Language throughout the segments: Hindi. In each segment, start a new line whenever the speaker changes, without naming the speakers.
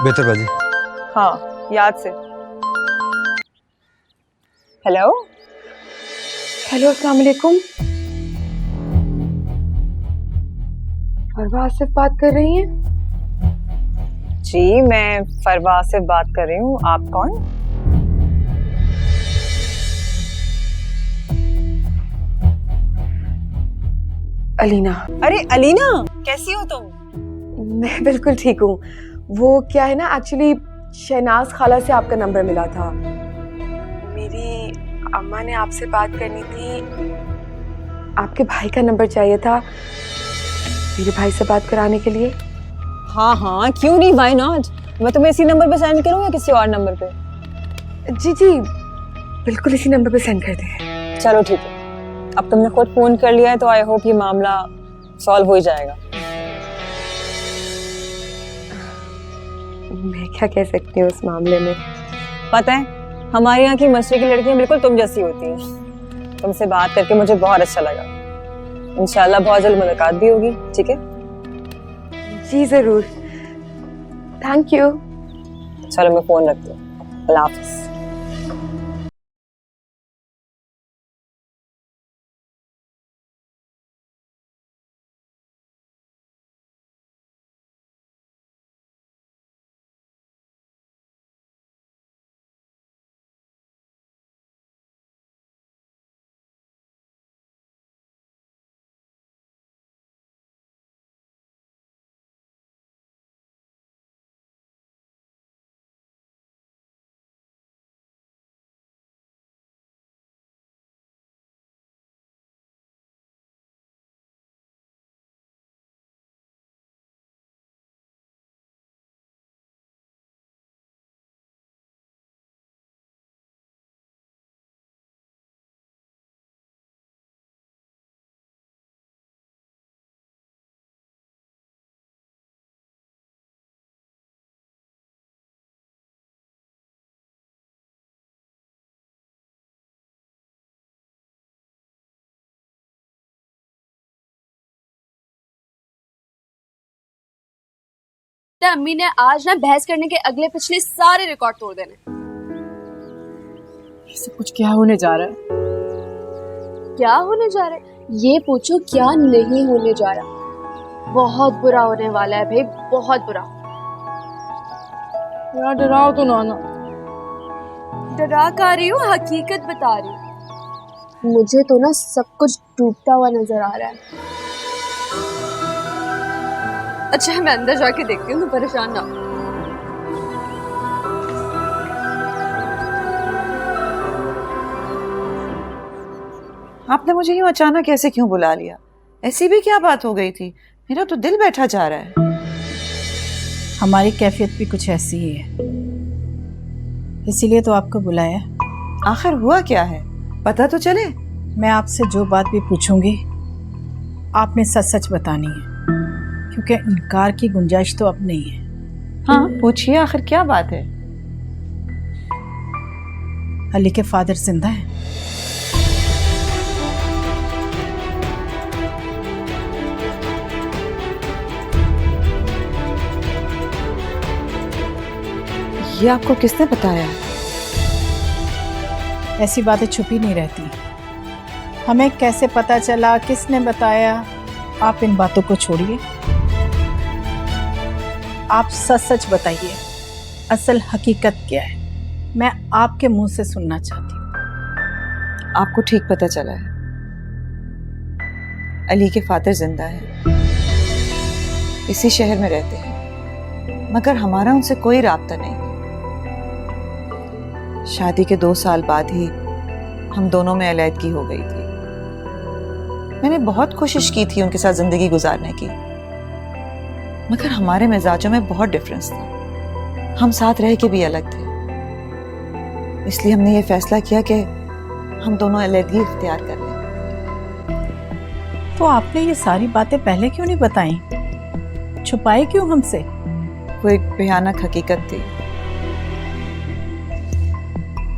बेहतर बाजी।
हाँ, याद से। हेलो
हेलो, अस्सलाम वालेकुम। फरवा आसिफ बात कर रही हैं?
जी, मैं फरवा से बात कर रही हूँ। आप कौन?
अलीना।
अरे अलीना, कैसी हो तुम?
मैं बिल्कुल ठीक हूँ। वो क्या है ना, एक्चुअली शहनाज खाला से आपका नंबर मिला था। मेरी अम्मा ने आपसे बात करनी थी। आपके भाई का नंबर चाहिए था मेरे भाई से बात कराने के लिए।
हाँ हाँ, क्यों नहीं, व्हाई नॉट। मैं तुम्हें इसी नंबर पे सेंड करूँ या किसी और नंबर पे?
जी जी, बिल्कुल इसी नंबर पे सेंड कर दें।
चलो ठीक है। अब तुमने खुद फोन कर लिया है तो आई होप ये मामला सॉल्व हो ही जाएगा।
मैं क्या कह सकती हूँ उस मामले में।
पता है, हमारे यहाँ की मशरक़ी की लड़कियां बिल्कुल तुम जैसी होती हैं। तुमसे बात करके मुझे बहुत अच्छा लगा। इंशाल्लाह बहुत जल्द मुलाकात भी होगी, ठीक है?
जी जरूर, थैंक यू।
चलो मैं फोन रखती हूँ। अल्लाह हाफिज़।
अम्मी ने आज ना बहस करने के अगले पिछले सारे रिकॉर्ड तोड़ देने।
ये सब कुछ क्या होने जा रहा है?
क्या होने जा रहा है ये पूछो, क्या नहीं होने जा रहा। बहुत बुरा होने वाला है भाई, बहुत बुरा।
यार डराओ तो ना।
डरा कर रही हूँ, हकीकत बता रही हूँ। मुझे तो ना सब कुछ डूबता हुआ नजर आ रहा है। अच्छा मैं अंदर जाके देखती हूँ, तो परेशान ना हो।
आपने मुझे यूं अचानक ऐसे क्यों बुला लिया? ऐसी भी क्या बात हो गई थी? मेरा तो दिल बैठा जा रहा है।
हमारी कैफियत भी कुछ ऐसी ही है, इसीलिए तो आपको बुलाया।
आखिर हुआ क्या है, पता तो चले।
मैं आपसे जो बात भी पूछूंगी आपने सच सच बतानी है, क्योंकि इनकार की गुंजाइश तो अब नहीं है।
हाँ पूछिए, आखिर क्या बात है?
अली के फादर जिंदा हैं।
ये आपको किसने बताया?
ऐसी बातें छुपी नहीं रहती। हमें कैसे पता चला, किसने बताया, आप इन बातों को छोड़िए। आप सच सच बताइए, असल हकीकत क्या है? मैं आपके मुंह से सुनना चाहती हूँ।
आपको ठीक पता चला है, अली के फादर जिंदा हैं, इसी शहर में रहते हैं, मगर हमारा उनसे कोई राब्ता नहीं। शादी के 2 साल बाद ही हम दोनों में अलैदगी हो गई थी। मैंने बहुत कोशिश की थी उनके साथ जिंदगी गुजारने की, मगर हमारे मिजाजों में बहुत डिफरेंस था। हम साथ रह के भी अलग थे। इसलिए हमने ये फैसला किया कि हम दोनों अलैदगी इख्तियार कर लें।
तो आपने ये सारी बातें पहले क्यों नहीं बताई? छुपाई क्यों हमसे?
वो एक भयानक हकीकत थी,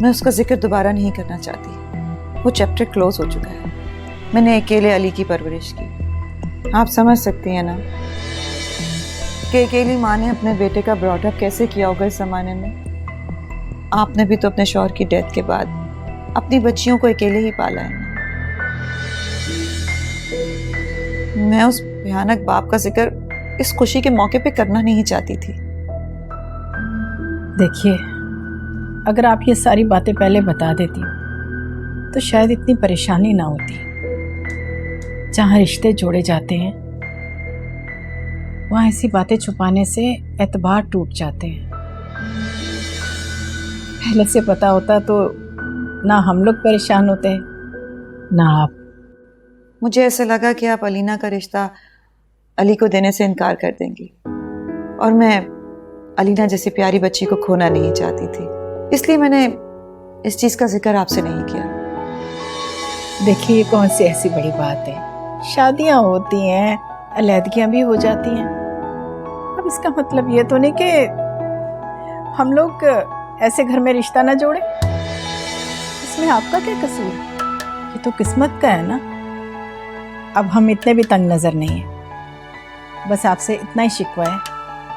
मैं उसका जिक्र दोबारा नहीं करना चाहती। वो चैप्टर क्लोज हो चुका है। मैंने अकेले अली की परवरिश की, आप समझ सकती हैं ना। कि अकेली माँ ने अपने बेटे का ब्रॉडअप कैसे किया होगा इस जमाने में। आपने भी तो अपने शौहर की डेथ के बाद अपनी बच्चियों को अकेले ही पाला है। मैं उस भयानक बाप का जिक्र इस खुशी के मौके पे करना नहीं चाहती थी।
देखिए, अगर आप ये सारी बातें पहले बता देती तो शायद इतनी परेशानी ना होती। जहाँ रिश्ते जोड़े जाते हैं वहाँ ऐसी बातें छुपाने से एतबार टूट जाते हैं। पहले से पता होता तो ना हम लोग परेशान होते ना आप।
मुझे ऐसा लगा कि आप अलीना का रिश्ता अली को देने से इनकार कर देंगी, और मैं अलीना जैसी प्यारी बच्ची को खोना नहीं चाहती थी, इसलिए मैंने इस चीज का जिक्र आपसे नहीं किया।
देखिए, ये कौन सी ऐसी बड़ी बात है, शादियां होती हैं, अलहदगियां भी हो जाती हैं। अब इसका मतलब ये तो नहीं कि हम लोग ऐसे घर में रिश्ता ना जोड़े। इसमें आपका क्या कसूर है? ये तो किस्मत का है ना। अब हम इतने भी तंग नजर नहीं है, बस आपसे इतना ही शिकवा है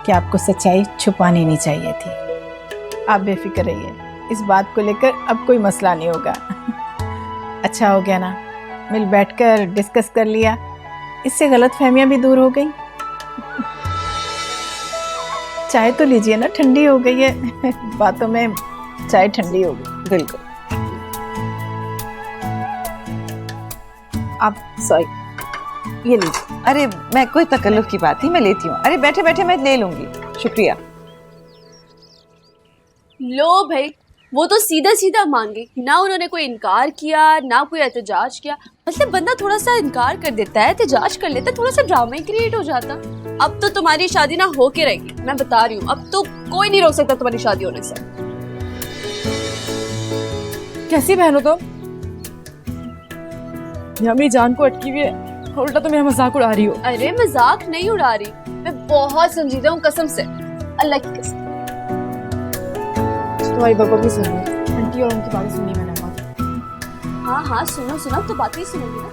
कि आपको सच्चाई छुपानी नहीं चाहिए थी। आप बेफिक्र रहिए, इस बात को लेकर अब कोई मसला नहीं होगा। अच्छा हो गया ना, मिल बैठकर डिस्कस कर लिया, इससे गलतफहमियां भी दूर हो गई। चाय तो लीजिए ना, ठंडी हो गई है। बातों में चाय ठंडी हो गई।
बिल्कुल।
आप सॉरी, ये लीजिए।
अरे मैं कोई तकल्लुफ की बात नहीं, मैं लेती हूँ। अरे बैठे बैठे मैं ले लूंगी, शुक्रिया।
लो भाई, वो तो सीधा सीधा मांगे ना, उन्होंने कोई इनकार किया ना कोई एहतजाज किया। मतलब बंदा थोड़ा सा इनकार कर देता है, एहतजाज कर लेता है, थोड़ा सा ड्रामा ही क्रिएट हो जाता। अब तो तुम्हारी शादी ना होके रहेगी, मैं बता रही हूँ। अब तो कोई नहीं रोक सकता तुम्हारी शादी होने से।
कैसी बहन हो तुम? ये मेरी जान को अटकी हुई है, उल्टा तो मेरा मजाक उड़ा रही हो।
अरे मजाक नहीं उड़ा रही, मैं बहुत संजीदा हूँ, कसम से, अल्लाह की कसम।
तुम्हारी बको भी सुनो, आंटी और उनकी बातें सुनी मैंने बहुत।
हाँ हाँ सुनो सुनो, तो बातें ही सुनोगी ना।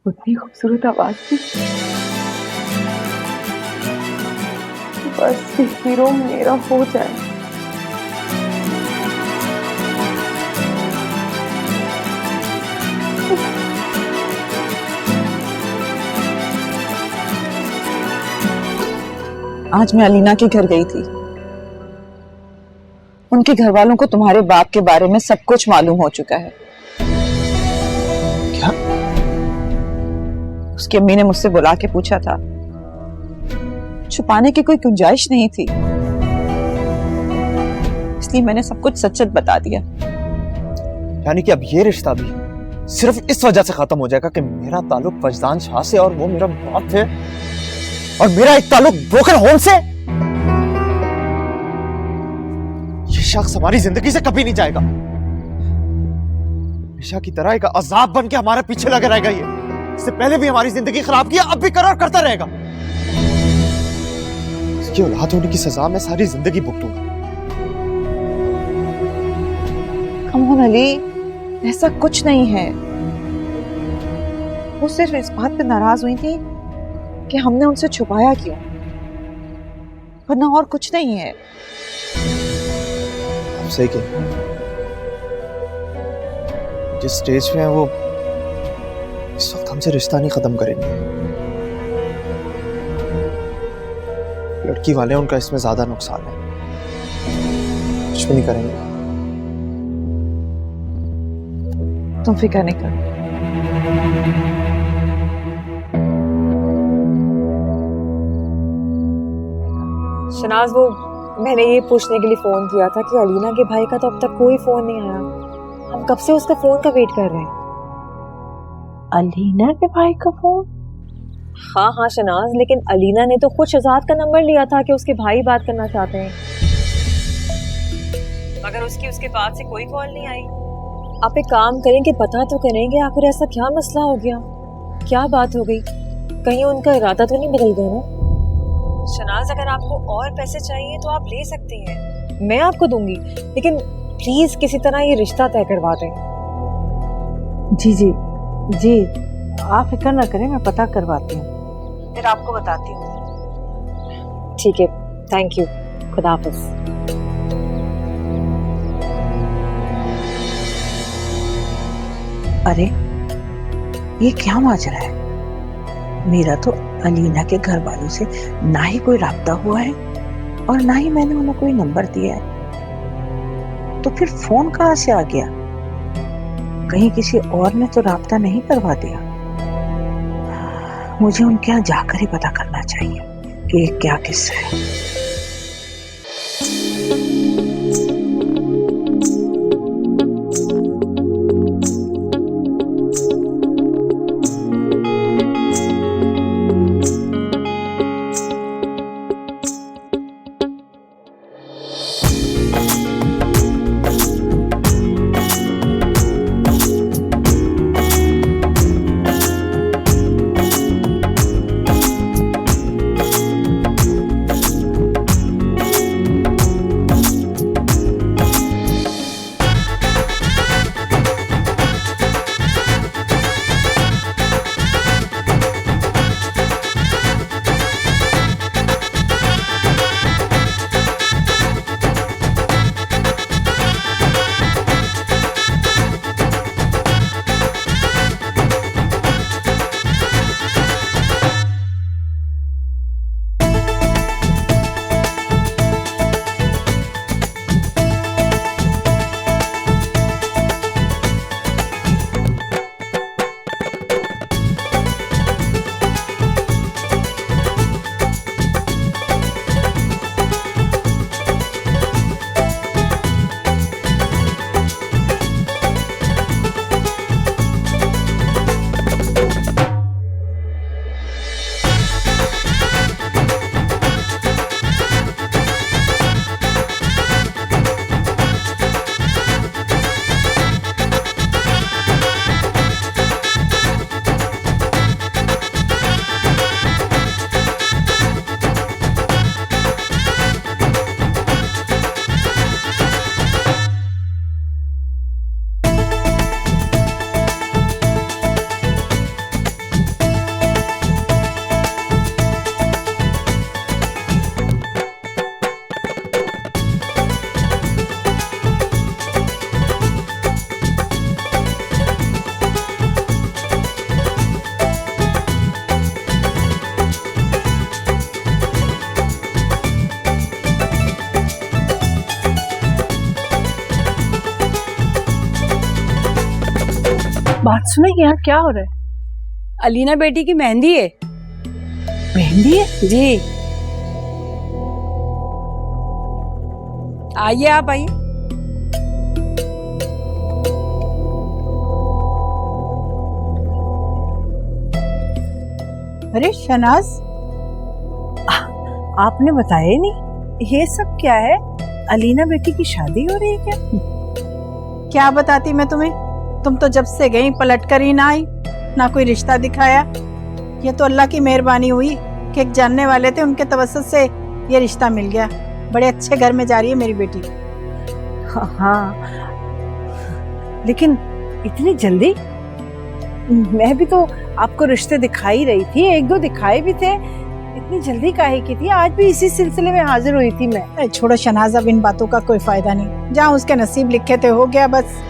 उतनी खूबसूरत आवाज थी, बस हीरो मेरा हो जाए।
आज मैं अलीना के घर गई थी। उनके घर वालों को तुम्हारे बाप के बारे में सब कुछ मालूम हो चुका है।
क्या?
उसकी अम्मी ने मुझसे बुला के पूछा था, छुपाने की कोई गुंजाइश नहीं थी, इसलिए मैंने सब कुछ सच सच बता दिया।
यानी कि अब ये रिश्ता भी सिर्फ इस वजह से खत्म हो जाएगा कि मेरा ताल्लुक फजदान शाह से और वो मेरा बाप है, और मेरा एक ताल्लुक ब्रोकन होम से। ये शख्स हमारी जिंदगी से कभी नहीं जाएगा, हमेशा की तरह एक अजाब बन के हमारे पीछे लगा रहेगा। ये इससे पहले भी हमारी जिंदगी खराब किया, अब भी करार करता रहेगा। इसकी औलाद होने की सजा मैं सारी जिंदगी भुगतूंगा।
कम ऑन अली, ऐसा कुछ नहीं है। वो सिर्फ इस बात पे नाराज हुई थी कि हमने उनसे छुपाया क्यों, वरना और कुछ नहीं है।
आप सही कह, जिस स्टेज पे है वो इस वक्त हमसे रिश्ता नहीं खत्म करेंगे। लड़की वाले उनका इसमें ज्यादा नुकसान है। कुछ भी नहीं करेंगे।
तुम फिक्र नहीं करो।
शनाज, वो मैंने ये पूछने के लिए फोन किया था कि अलीना के भाई का तो अब तक कोई फोन नहीं आया। हम कब से उसका फोन का वेट कर रहे हैं।
अलीना के भाई का फोन?
हाँ हाँ शनाज, लेकिन अलीना ने तो खुद शहजाद का नंबर लिया था कि उसके भाई बात करना चाहते हैं, मगर उसके बाद से कोई कॉल नहीं आई। आप एक काम करें कि पता तो करेंगे आखिर ऐसा क्या मसला हो गया, क्या बात हो गई, कहीं उनका इरादा तो नहीं बदल गया ना। शनाज, अगर आपको और पैसे चाहिए तो आप ले सकती हैं, मैं आपको दूंगी, लेकिन प्लीज किसी तरह ये रिश्ता तय करवा दें।
जी जी जी, आप फिक्र ना करें, मैं पता करवाती हूँ, फिर आपको बताती हूँ।
ठीक है, थैंक यू, खुदा हाफिज।
अरे ये क्या माजरा है? मेरा तो अलीना के घर वालों से ना ही कोई राब्ता हुआ है और ना ही मैंने उन्हें कोई नंबर दिया है, तो फिर फोन कहाँ से आ गया? कहीं किसी और ने तो राब्ता नहीं करवा दिया। मुझे उनके यहाँ जाकर ही पता करना चाहिए कि ये क्या किस्सा है। बात सुनो, यहाँ क्या हो रहा है?
अलीना बेटी की मेहंदी है।
मेहंदी है?
जी, आइए, आप आइए।
अरे शनाज, आपने बताया ही नहीं, ये सब क्या है? अलीना बेटी की शादी हो रही है क्या? क्या बताती मैं तुम्हें, तुम तो जब से गई पलट कर ही ना आई, ना कोई रिश्ता दिखाया। ये तो अल्लाह की मेहरबानी हुई कि एक जानने वाले थे, उनके तवस्सुत से ये रिश्ता मिल गया। बड़े अच्छे घर में जा रही है मेरी बेटी।
हाँ, लेकिन इतनी जल्दी? मैं भी तो आपको रिश्ते दिखाई रही थी, एक दो दिखाए भी थे, इतनी जल्दी काहे की थी? आज भी इसी सिलसिले में हाजिर हुई थी मैं।
छोड़ो शनाज, अब इन बातों का कोई फायदा नहीं, जहाँ उसके नसीब लिखे थे हो गया बस।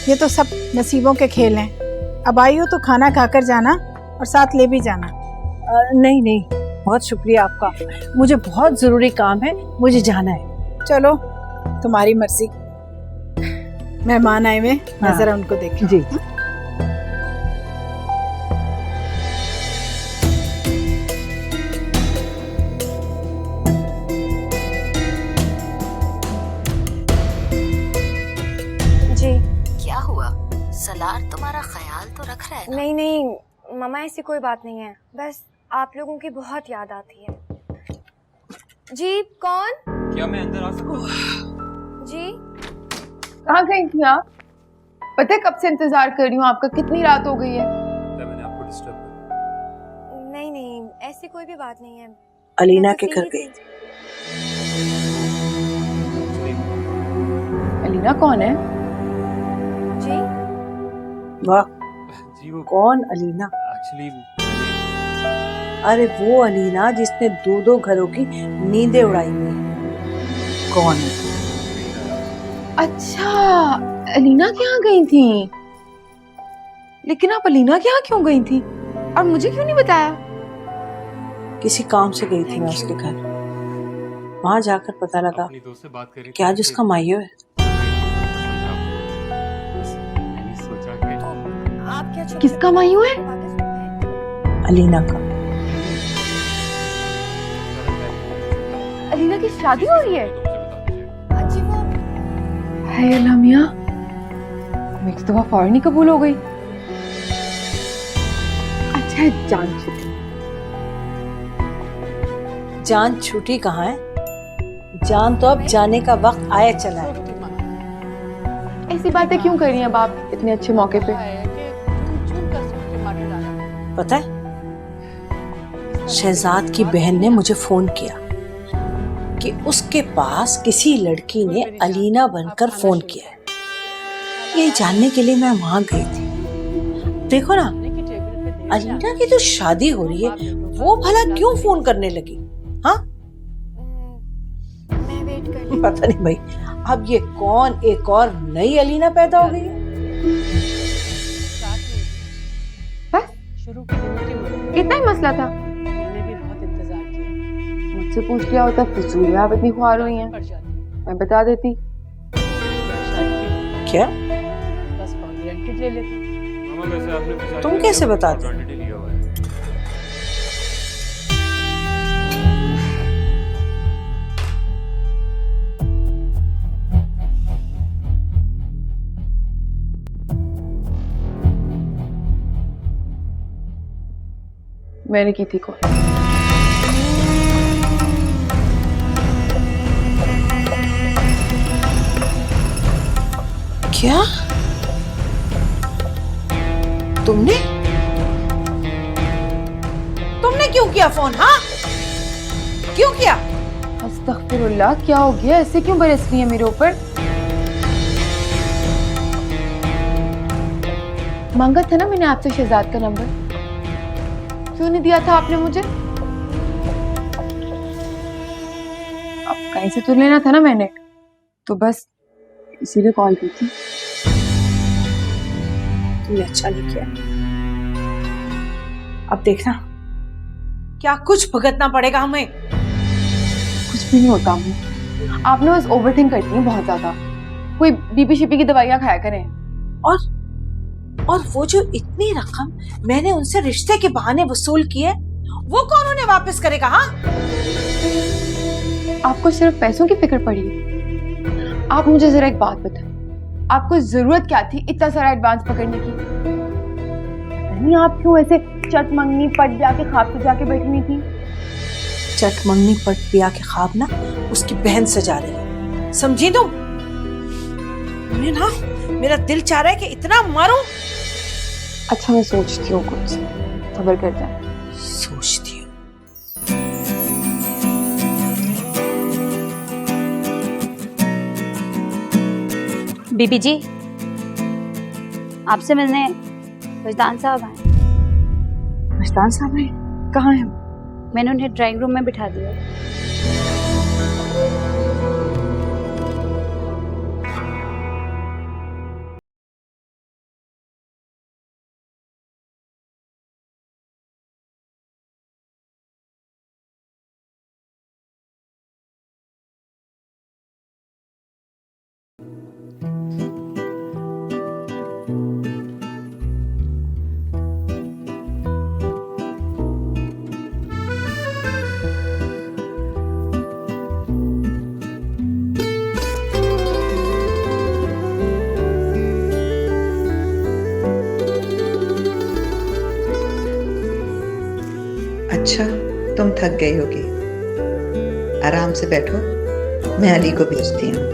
ये तो सब नसीबों के खेल हैं। अब आई हो तो खाना खाकर जाना और साथ ले भी जाना।
नहीं नहीं, बहुत शुक्रिया आपका, मुझे बहुत जरूरी काम है, मुझे जाना है।
चलो तुम्हारी मर्जी। मेहमान आए हुए, मैं जरा उनको देख
जी
जी
क्या हुआ? सलार तुम्हारा ख्याल तो रख रहा है ना?
नहीं नहीं मामा, ऐसी कोई बात नहीं है, बस आप लोगों की बहुत याद आती है। जी कौन?
क्या मैं अंदर आ सकता हूँ?
जी कहाँ गई थी आप? पता है कब से इंतजार कर रही हूँ आपका, कितनी रात हो गई है।
मैंने आपको डिस्टर्ब कर?
नहीं नहीं ऐसी कोई भी बात नहीं है।
अलीना
मैं
के
बस
घर
यही
गई
थी।
थी।
अलीना कौन है? जी
वाह,
जी वो
कौन अलीना?
एक्चुअली
अरे वो अलीना जिसने दो दो घरों की नींदें उड़ाई हुई है। कौन है?
अच्छा, अलीना के यहाँ गई थी। लेकिन आप अलीना के यहाँ क्यों गई थी और मुझे क्यों नहीं बताया?
किसी काम से गई थी मैं उसके घर। वहां जाकर पता लगा
अपनी दोस्त से बात करी
कि आज उसका माइयो है।
मैंने सोचा कि
आप क्या किसका मायू है?
अलीना का।
अलीना की शादी हो रही है? अच्छी वो है लमिया, मेरी तो फौरन ही कबूल हो गई। अच्छा है, जान छूटी।
जान छूटी कहाँ है? जान तो अब जाने का वक्त आया चला है।
ऐसी बातें क्यों कर रही हैं अब आप इतने अच्छे मौके पे?
पता है, शहजाद की बहन ने मुझे फोन किया कि उसके पास किसी लड़की ने अलीना बनकर फोन किया है। ये जानने के लिए मैं वहां गई थी। देखो ना, अलीना की जो शादी हो रही है वो भला क्यों फोन करने लगी? हाँ,
मैं वेट कर रही
पता नहीं भाई, अब ये कौन एक और नई अलीना पैदा हो गई है?
इतना ही मसला था? मुझसे पूछ लिया होता, फिजूल में आप इतनी ख्वार हुई हैं, मैं बता देती।
क्या?
मामा वैसे आपने
तुम कैसे बताते?
क्वांटिटी लिया हुआ है।
मैंने की थी कॉल।
क्या? तुमने तुमने क्यों किया फोन? हाँ, क्यों किया?
अस्तगफिरुल्लाह, क्या हो गया? ऐसे क्यों बरस रही है मेरे ऊपर? मांगा था ना मैंने आपसे शहजाद का नंबर, क्यों नहीं दिया था आपने मुझे? अब कहीं से तो लेना था ना मैंने, तो बस इसीलिए कॉल की थी।
तुमने अच्छा नहीं किया। अब देखना, क्या कुछ भुगतना पड़ेगा हमें।
कुछ भी नहीं होता हूँ, आप ना बस ओवरथिंक करती हैं बहुत ज्यादा। कोई बीपी शिपी की दवाइयां खाया करें।
और वो जो इतनी रकम मैंने उनसे रिश्ते के बहाने वसूल की है, वो कौन उन्हें वापस करेगा? हाँ,
आपको सिर्फ पैसों की फिक्र पड़ी है? आप मुझे जरा एक बात बताएं, आपको जरूरत क्या थी इतना सारा एडवांस पकड़ने की? नहीं, आप क्यों ऐसे चट मंगनी पट ब्याह के ख्वाब से जाके बैठी हुई थी?
चट मंगनी पट पिया के ख्वाब ना उसकी बहन सजा रही है, समझी तुम? मैं ना, मेरा दिल चाह रहा है कि इतना मारूं।
अच्छा, मैं सोचती हूँ कुछ, खबर कर जाए।
सोचती हूँ।
बीबी जी, आपसे मिलने वजदान साहब आए।
मस्तान साहब है? कहाँ है?
मैंने उन्हें ड्राइंग रूम में बिठा दिया।
अच्छा, तुम थक गई होगी, आराम से बैठो, मैं अली को भेजती हूँ।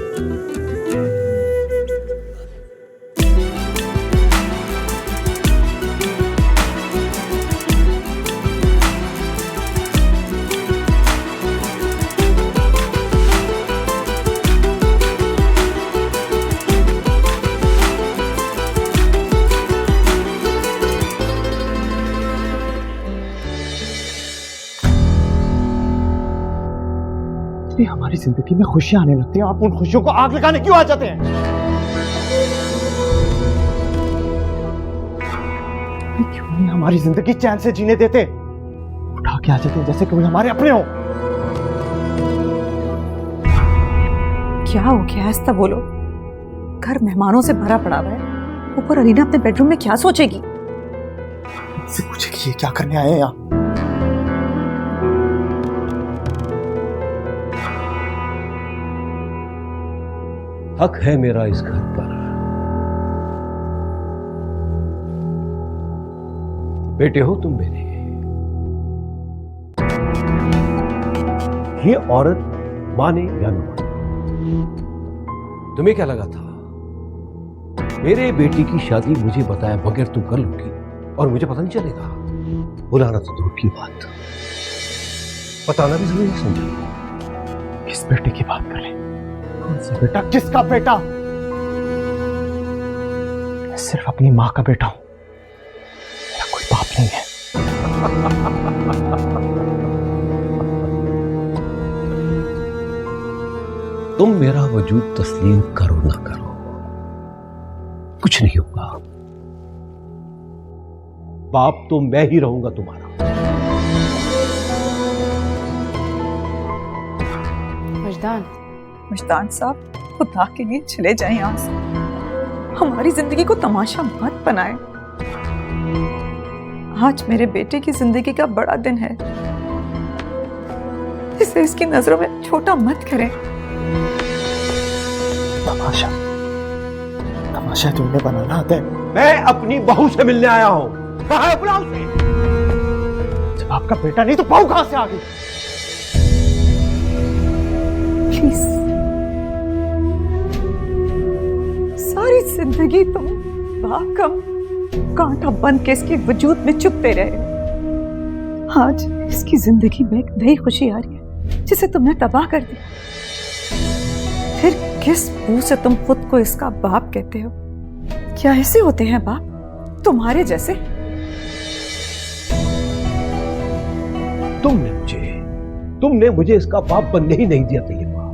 हमारी जिंदगी में खुशियां आने लगती हैं, आप उन खुशियों को आग लगाने क्यों आ जाते हैं? क्यों नहीं हमारी जिंदगी चैन से जीने देते? उठा के आ जाते हैं जैसे कोई हमारे अपने हो।
क्या हो गया ऐसा बोलो? घर मेहमानों से भरा पड़ा हुआ है, ऊपर अलीना अपने बेडरूम में क्या सोचेगी?
मुझसे पूछेगी ये क्या करने आए हैं यहाँ?
हक है मेरा इस घर पर। बेटे हो तुम मेरे। ये औरत माने या न माने, तुम्हें क्या लगा था मेरे बेटी की शादी मुझे बताया बगैर तुम कर लोगी और मुझे पता नहीं चलेगा? बुलाना तो दूर की बात, बताना भी जरूरी समझा।
किस बेटे की बात कर रहे? कौन सा बेटा? किसका बेटा? मैं सिर्फ अपनी मां का बेटा हूं, मेरा कोई बाप नहीं है।
तुम मेरा वजूद तस्लीम करो ना करो, कुछ नहीं होगा। बाप तो मैं ही रहूंगा तुम्हारा।
मुश्तान साहब, खुदा के लिए चले जाएं यहाँ से, हमारी जिंदगी को तमाशा मत बनाए। आज मेरे बेटे की जिंदगी का बड़ा दिन है, इसे इसकी नजरों में छोटा मत करें।
तमाशा? तमाशा तुमने बनाना आता है?
मैं अपनी बहू से मिलने आया हूं, कहाँ है बुलाओ उसे?
जब आपका बेटा नहीं तो बहू कहां से आ गई?
प्लीज, सारी जिंदगी तुम बाकम कांटा बंद के इसके वजूद में चुपते रहे। आज इसकी जिंदगी में एक नई खुशी आ रही है जिसे तुमने तबाह कर दिया। फिर किस मुंह से तुम खुद को इसका बाप कहते हो? क्या ऐसे होते हैं बाप तुम्हारे जैसे?
तुमने मुझे इसका बाप बनने ही नहीं दिया तैयबा।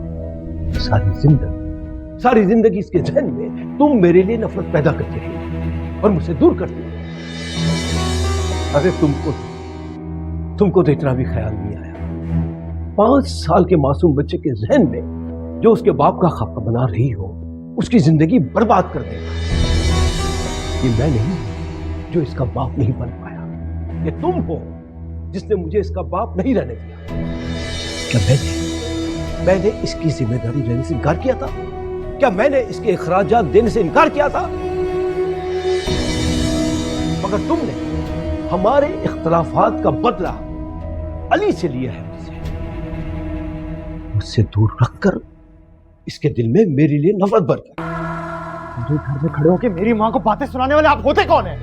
सारी जिंदगी इसके जहन में तुम मेरे लिए नफरत पैदा करते रहे और मुझसे दूर करते रहे। अरे तुमको तो इतना भी ख्याल नहीं आया 5 साल के मासूम बच्चे के जहन में जो उसके बाप का खाका बना रही हो, उसकी जिंदगी बर्बाद कर देगा। ये मैं नहीं जो इसका बाप नहीं बन पाया, ये तुम हो जिसने मुझे इसका बाप नहीं रहने दिया। क्या मैंने इसकी जिम्मेदारी लेने से इनकार किया था? क्या मैंने इसके अखराजात देने से इनकार किया था? मगर तुमने हमारे इख्तलाफात का बदला अली से लिया है। मुझसे दूर रखकर इसके दिल में मेरे लिए नफरत भर गई।
मेरे घर में खड़े होकर मेरी मां को बातें सुनाने वाले आप होते कौन है?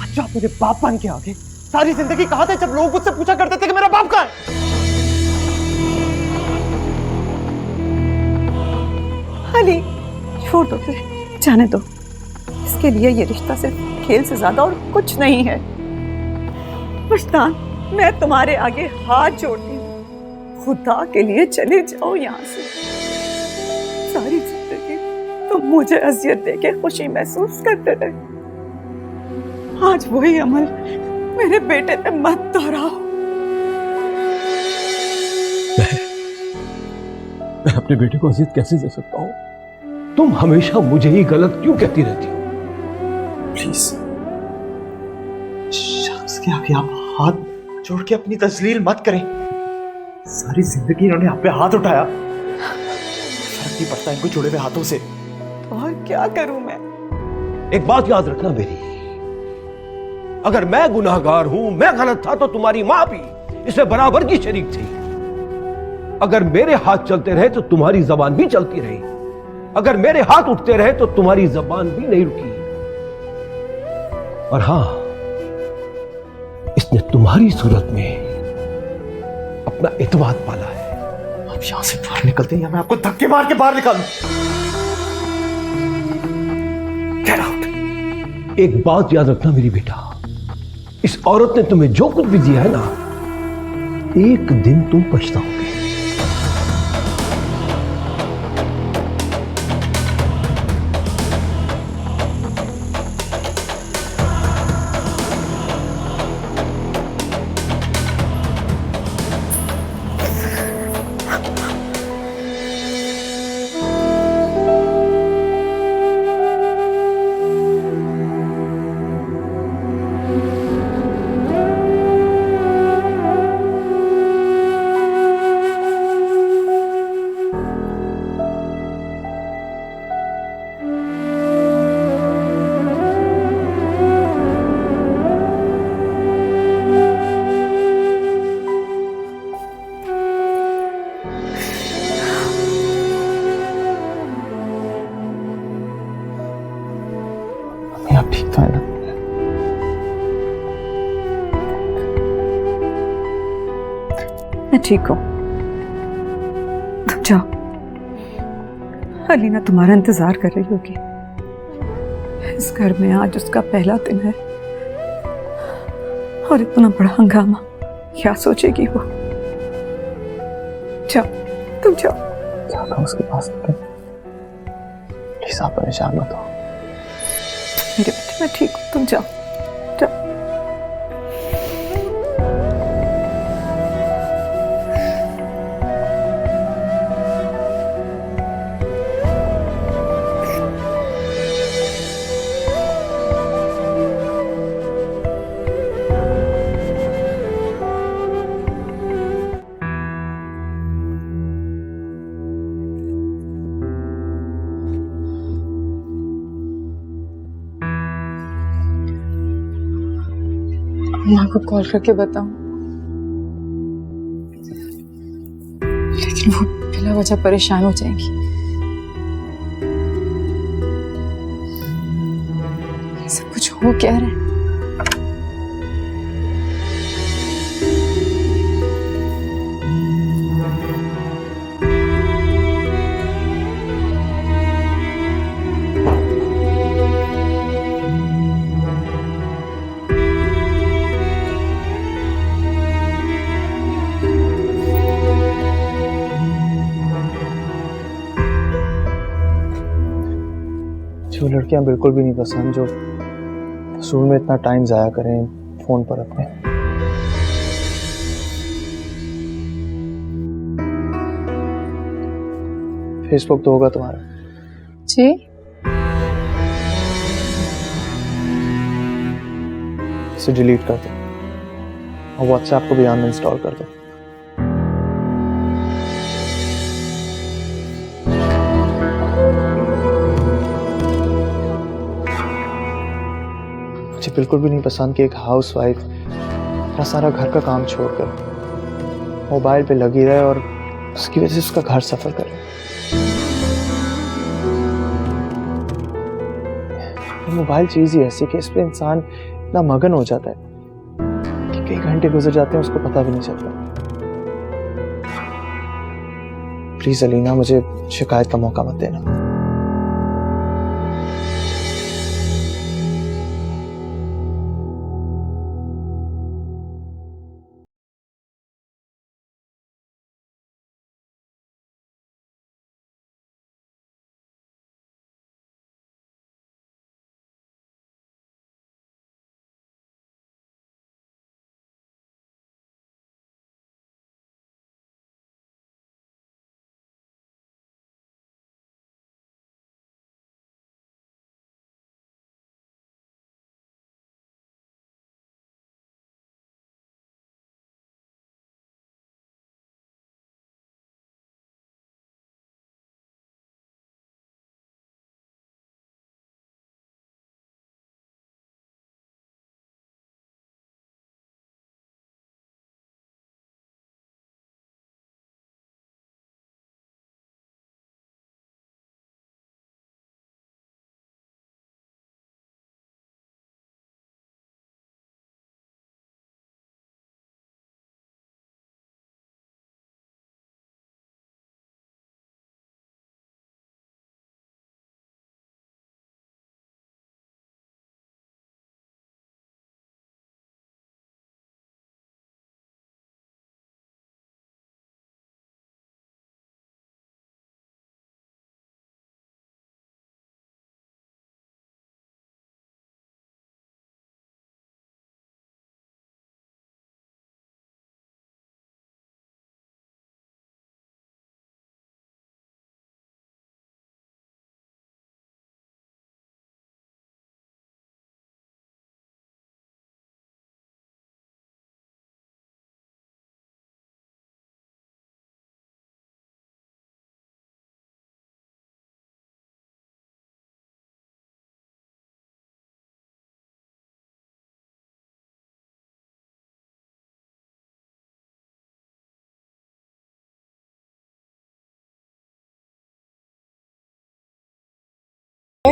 अच्छा, आप मेरे बाप बन के आगे सारी जिंदगी कहा थे जब लोग मुझसे पूछा करते थे कि मेरा बाप कहाँ है?
अली, छोड़ दो, जाने दो। इसके लिए ये रिश्ता सिर्फ खेल से ज्यादा और कुछ नहीं है। मुश्तान, मैं तुम्हारे आगे हाथ जोड़ती हूँ, खुदा के लिए चले जाओ यहाँ से। सारी जिंदगी तुम मुझे अजियत देके खुशी महसूस करते रहे। आज वही अमल मेरे बेटे पे मत दोहराओ।
मैं अपने बेटे को अजियत कैसे दे सकता हूं? तुम हमेशा मुझे ही गलत क्यों कहती रहती हो?
प्लीज शख्स के आगे आप हाथ जोड़ के अपनी तजलील मत करें। सारी जिंदगी इन्होंने आप पे हाथ उठाया, फर्क नहीं पड़ता इनको जुड़े हुए हाथों से।
और क्या करूं मैं?
एक बात याद रखना मेरी, अगर मैं गुनाहगार हूं, मैं गलत था, तो तुम्हारी मां भी इसमें बराबर की शरीक थी। अगर मेरे हाथ चलते रहे तो तुम्हारी जबान भी चलती रही, अगर मेरे हाथ उठते रहे तो तुम्हारी जबान भी नहीं रुकी। और हां, इसने तुम्हारी सूरत में अपना इत्मीनान पाला है।
आप यहां से बाहर निकलते हैं या मैं आपको धक्के मार के बाहर निकालूं। Get out.
एक बात याद रखना मेरी बेटा, इस औरत ने तुम्हें जो कुछ भी दिया है ना, एक दिन तुम पछताओगे।
आप ठीक तो है ना?
मैं ठीक हूं, तुम जाओ। अलीना तुम्हारा इंतजार कर रही होगी। इस घर में आज उसका पहला दिन है और इतना बड़ा हंगामा, क्या सोचेगी वो? जाओ, तुम जाओ।
जाता हूं उसके पास, प्लीज आप परेशान मत हो।
मेरे बेटे मैं ठीक हूं, तुम जाओ, जाओ।
माँ को कॉल करके बताऊं, लेकिन वो बिना वजह परेशान हो जाएंगी। ये सब कुछ हो क्या रहा है?
जो लड़कियां बिल्कुल भी नहीं पसंद, जो फजूल में इतना टाइम जाया करें फोन पर अपने। फेसबुक तो होगा तुम्हारा?
जी,
इसे डिलीट कर दो और व्हाट्सएप को भी अनइंस्टॉल कर दो। मुझे बिल्कुल भी नहीं पसंद कि एक हाउसवाइफ अपना सारा घर का काम छोड़कर मोबाइल पे लगी रहे और उसकी वजह से उसका घर सफर करे। मोबाइल चीज ही ऐसी कि इस पे इंसान इतना मगन हो जाता है कि कई घंटे गुजर जाते हैं उसको पता भी नहीं चलता। प्लीज अलीना, मुझे शिकायत का मौका मत देना।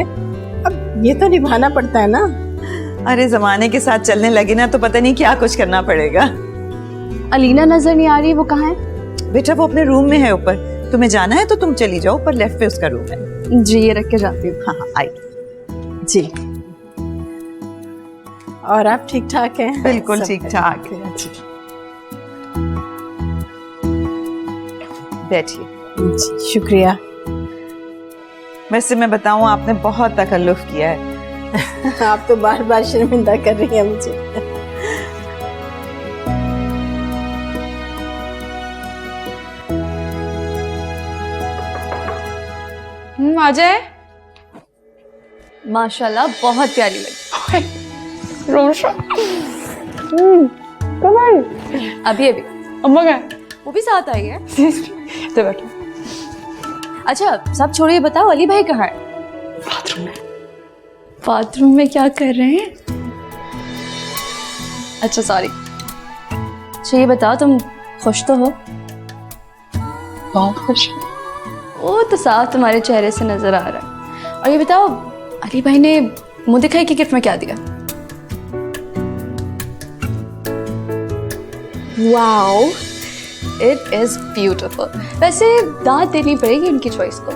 अब ये तो निभाना पड़ता है ना।
अरे जमाने के साथ चलने लगी ना तो पता नहीं क्या कुछ करना पड़ेगा।
अलीना नजर नहीं आ रही, वो कहाँ है?
बेटा वो अपने रूम में है ऊपर, तुम्हें जाना है तो तुम चली जाओ, ऊपर लेफ्ट पे उसका रूम है।
जी ये रख के जाती हूँ।
हाँ हाँ आई।
जी। और आप ठीक ठाक हैं?
बिल्कुल
सब
ठीक ठाक।
जी।
बैठिए।
जी शुक्रिया।
वैसे मैं बताऊं आपने बहुत तकल्लुफ किया है।
आप तो बार बार शर्मिंदा कर रही हैं मुझे।
आ जाए।
माशाल्लाह बहुत प्यारी लगी।
रोशा
अभी अभी
अम्मा का
वो भी साथ आई है।
तो बैठो।
अच्छा सब छोड़िए, बताओ अली भाई कहाँ है?
बाथरूम में।
बाथरूम में क्या कर रहे हैं? अच्छा सॉरी। अच्छा ये बताओ तुम खुश तो हो?
बहुत खुश।
वो तो साफ तुम्हारे चेहरे से नजर आ रहा है। और ये बताओ अली भाई ने मुंह दिखाई की गिफ्ट में क्या दिया? Wow it is beautiful. वैसे दाद देनी पड़ेगी इनकी चॉइस को।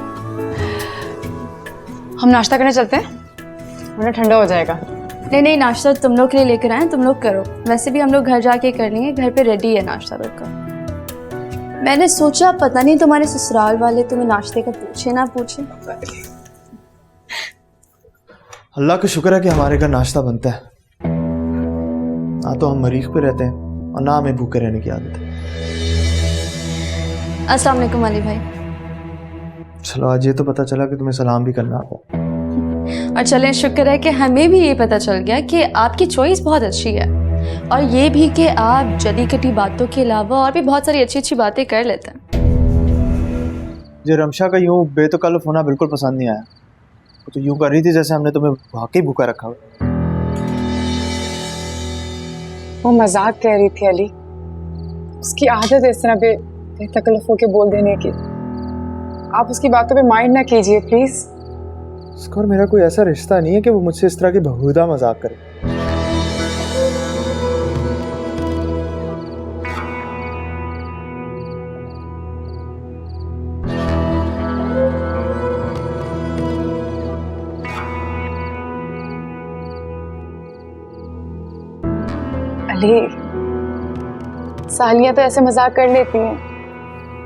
हम नाश्ता करने चलते हैं वरना ठंडा हो जाएगा।
नहीं नहीं नाश्ता तुम लोग के लिए लेकर आए, तुम लोग करो। वैसे भी हम लोग घर जाके कर लेंगे, घर पे रेडी है नाश्ता रखा। मैंने सोचा पता नहीं तुम्हारे ससुराल वाले तुम्हें नाश्ते का पूछे ना पूछे।
अल्लाह का शुक्र है कि हमारे घर नाश्ता बनता है। ना तो हम मरीख पे रहते हैं और ना हमें भूखे रहने की आदत है।
अस्सलाम वालेकुम अली भाई।
चलो आज ये तो पता चला कि तुम्हें सलाम भी करना आता है।
और चलें शुक्र है कि हमें भी ये पता चल गया कि आपकी चॉइस बहुत अच्छी है, और ये भी कि आप जली कटी बातों के अलावा और भी बहुत सारी अच्छी अच्छी बातें कर लेते हैं।
मुझे रमशा का यूं बेतकल्लुफ होना बिल्कुल पसंद नहीं आया। वो तो यूं कर रही थी जैसे हमने तुम्हें वाकई भूखा रखा हो।
वो मजाक कह रही थी अली। उसकी आदत है इस तरह बेतकल्लुफ होके बोल देने की। आप उसकी बातों पे माइंड ना कीजिए प्लीज।
उसका और मेरा कोई ऐसा रिश्ता नहीं है कि वो मुझसे इस तरह की बेहुदा मजाक करे।
अली सालियां तो ऐसे मजाक कर लेती हैं।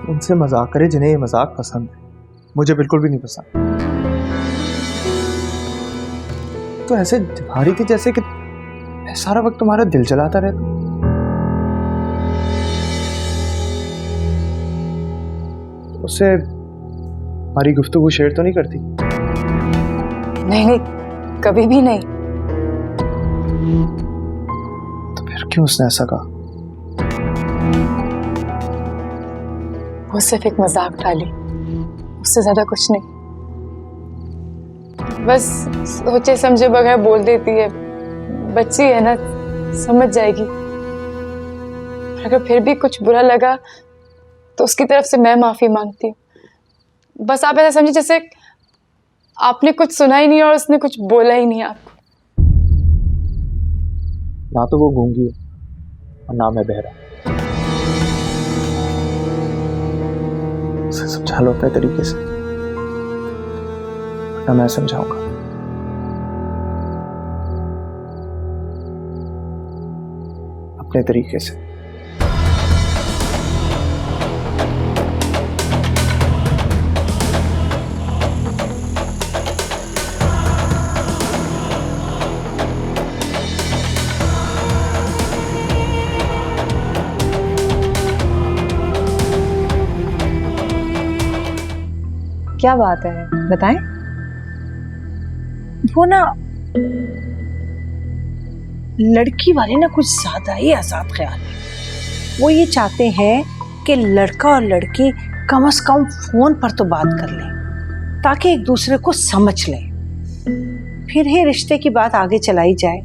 उनसे मजाक करे जिन्हें ये मजाक पसंद है, मुझे बिल्कुल भी नहीं पसंद। तो ऐसे दिखा रही थी जैसे कि मैं सारा वक्त तुम्हारा दिल जलाता रहता। उससे हमारी गुफ्तगू शेयर तो नहीं करती?
नहीं नहीं कभी भी नहीं।
तो फिर क्यों उसने ऐसा कहा?
वो सिर्फ एक मजाक डाली, उससे ज्यादा कुछ नहीं। बस सोचे समझे बगैर बोल देती है। बच्ची है ना, समझ जाएगी। अगर फिर भी कुछ बुरा लगा तो उसकी तरफ से मैं माफी मांगती हूँ। बस आप ऐसा समझिए जैसे आपने कुछ सुना ही नहीं और उसने कुछ बोला ही नहीं आपको।
ना तो वो गूंगी है और ना मैं बहरा। उसे समझा लो अपने तरीके से, ना मैं समझाऊंगा। अपने तरीके से।
क्या बात है बताएं।
वो ना लड़की वाले ना कुछ ज्यादा ही आजाद ख्याल है। वो ये चाहते हैं कि लड़का और लड़की कम से कम फोन पर तो बात कर लें ताकि एक दूसरे को समझ लें, फिर ही रिश्ते की बात आगे चलाई जाए।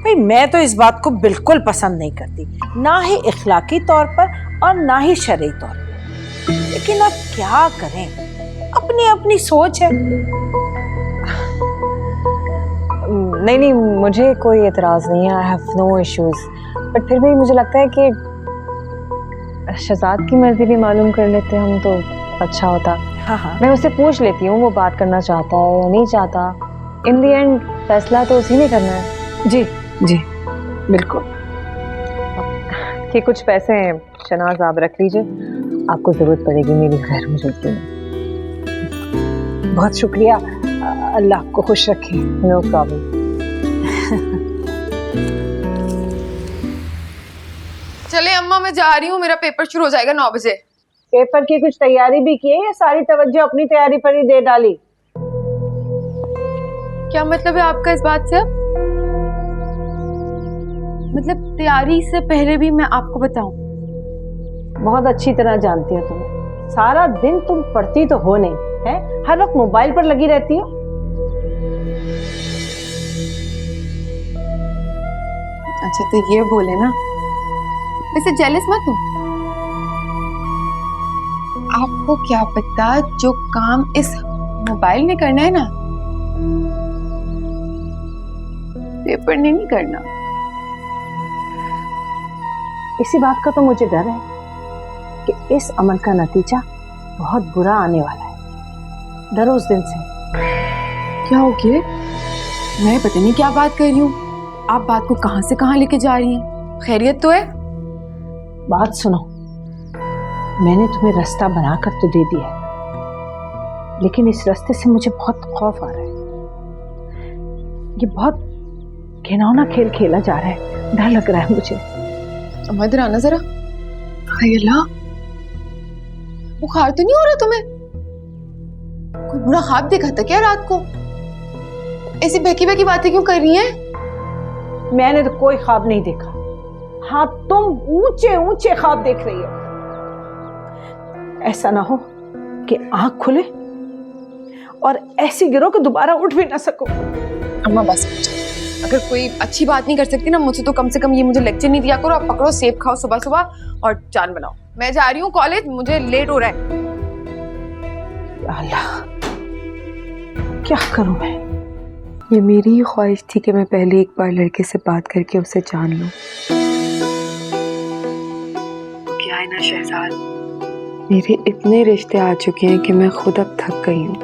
भाई मैं तो इस बात को बिल्कुल पसंद नहीं करती, ना ही इखलाकी तौर पर और ना ही शरई तौर पर। लेकिन अब क्या करें, अपनी अपनी सोच है।
नहीं नहीं, मुझे कोई एतराज़ नहीं है, I have no issues, but फिर भी मुझे लगता है कि शहजाद की मर्जी भी मालूम कर लेते हम तो अच्छा होता।
हाँ हाँ
मैं उससे पूछ लेती हूँ वो बात करना चाहता है या नहीं चाहता। इन दी एंड फैसला तो उसी ने करना है।
जी जी बिल्कुल।
कि कुछ पैसे शनाज आप रख लीजिए, आपको ज़रूरत पड़ेगी मेरी खैर मौजूदगी में।
बहुत शुक्रिया, अल्लाह आपको खुश रखे।
No problem.
चले अम्मा, मैं जा रही हूँ, मेरा पेपर शुरू हो जाएगा 9 बजे।
पेपर की कुछ तैयारी भी की है या सारी तवज्जो अपनी तैयारी पर ही दे डाली?
क्या मतलब है आपका इस बात से? मतलब तैयारी से पहले भी मैं आपको बताऊं?
बहुत अच्छी तरह जानती हो तुम्हें, सारा दिन तुम पढ़ती तो हो नहीं है, हर वक्त मोबाइल पर लगी रहती हो।
अच्छा तो ये बोले ना, वैसे जेलस मत हो। आपको क्या पता जो काम इस मोबाइल ने करना है ना, पेपर ने नहीं करना।
इसी बात का तो मुझे डर है कि इस अमल का नतीजा बहुत बुरा आने वाला है। डरो उस दिन से।
क्या हो गया? मैं पता नहीं क्या बात कर रही हूँ, आप बात को कहां से कहां लेके जा रही हैं? खैरियत तो है?
बात सुनो, मैंने तुम्हें रास्ता बनाकर तो दे दिया है, लेकिन इस रास्ते से मुझे बहुत खौफ आ रहा है। ये बहुत घिनौना खेल खेला जा रहा है, डर लग रहा है मुझे।
अम्मा इधर आना जरा। हाय अल्लाह, बुखार तो नहीं हो रहा तुम्हें? कोई बुरा ख्वाब देखा था क्या रात को? ऐसी बहकी बहकी बातें क्यों कर रही हैं?
मैंने तो कोई ख्वाब नहीं देखा। हाँ, तुम ऊंचे ऊंचे ख्वाब देख रही हो। ऐसा ना हो कि आंख खुले और ऐसी गिरो कि दोबारा उठ भी ना सको।
अम्मा बस, अगर कोई अच्छी बात नहीं कर सकती ना मुझसे, तो कम से कम ये मुझे लेक्चर नहीं दिया करो। आप पकड़ो, सेब खाओ सुबह सुबह और जान बनाओ। मैं जा रही हूँ कॉलेज, मुझे लेट हो रहा है।
अल्लाह, क्या करूं मैं?
ये मेरी ही ख्वाहिश थी कि मैं पहले एक बार लड़के से बात करके उसे जान लूं। क्या है ना शहजाद, मेरे इतने रिश्ते आ चुके हैं कि मैं खुद अब थक गई हूँ।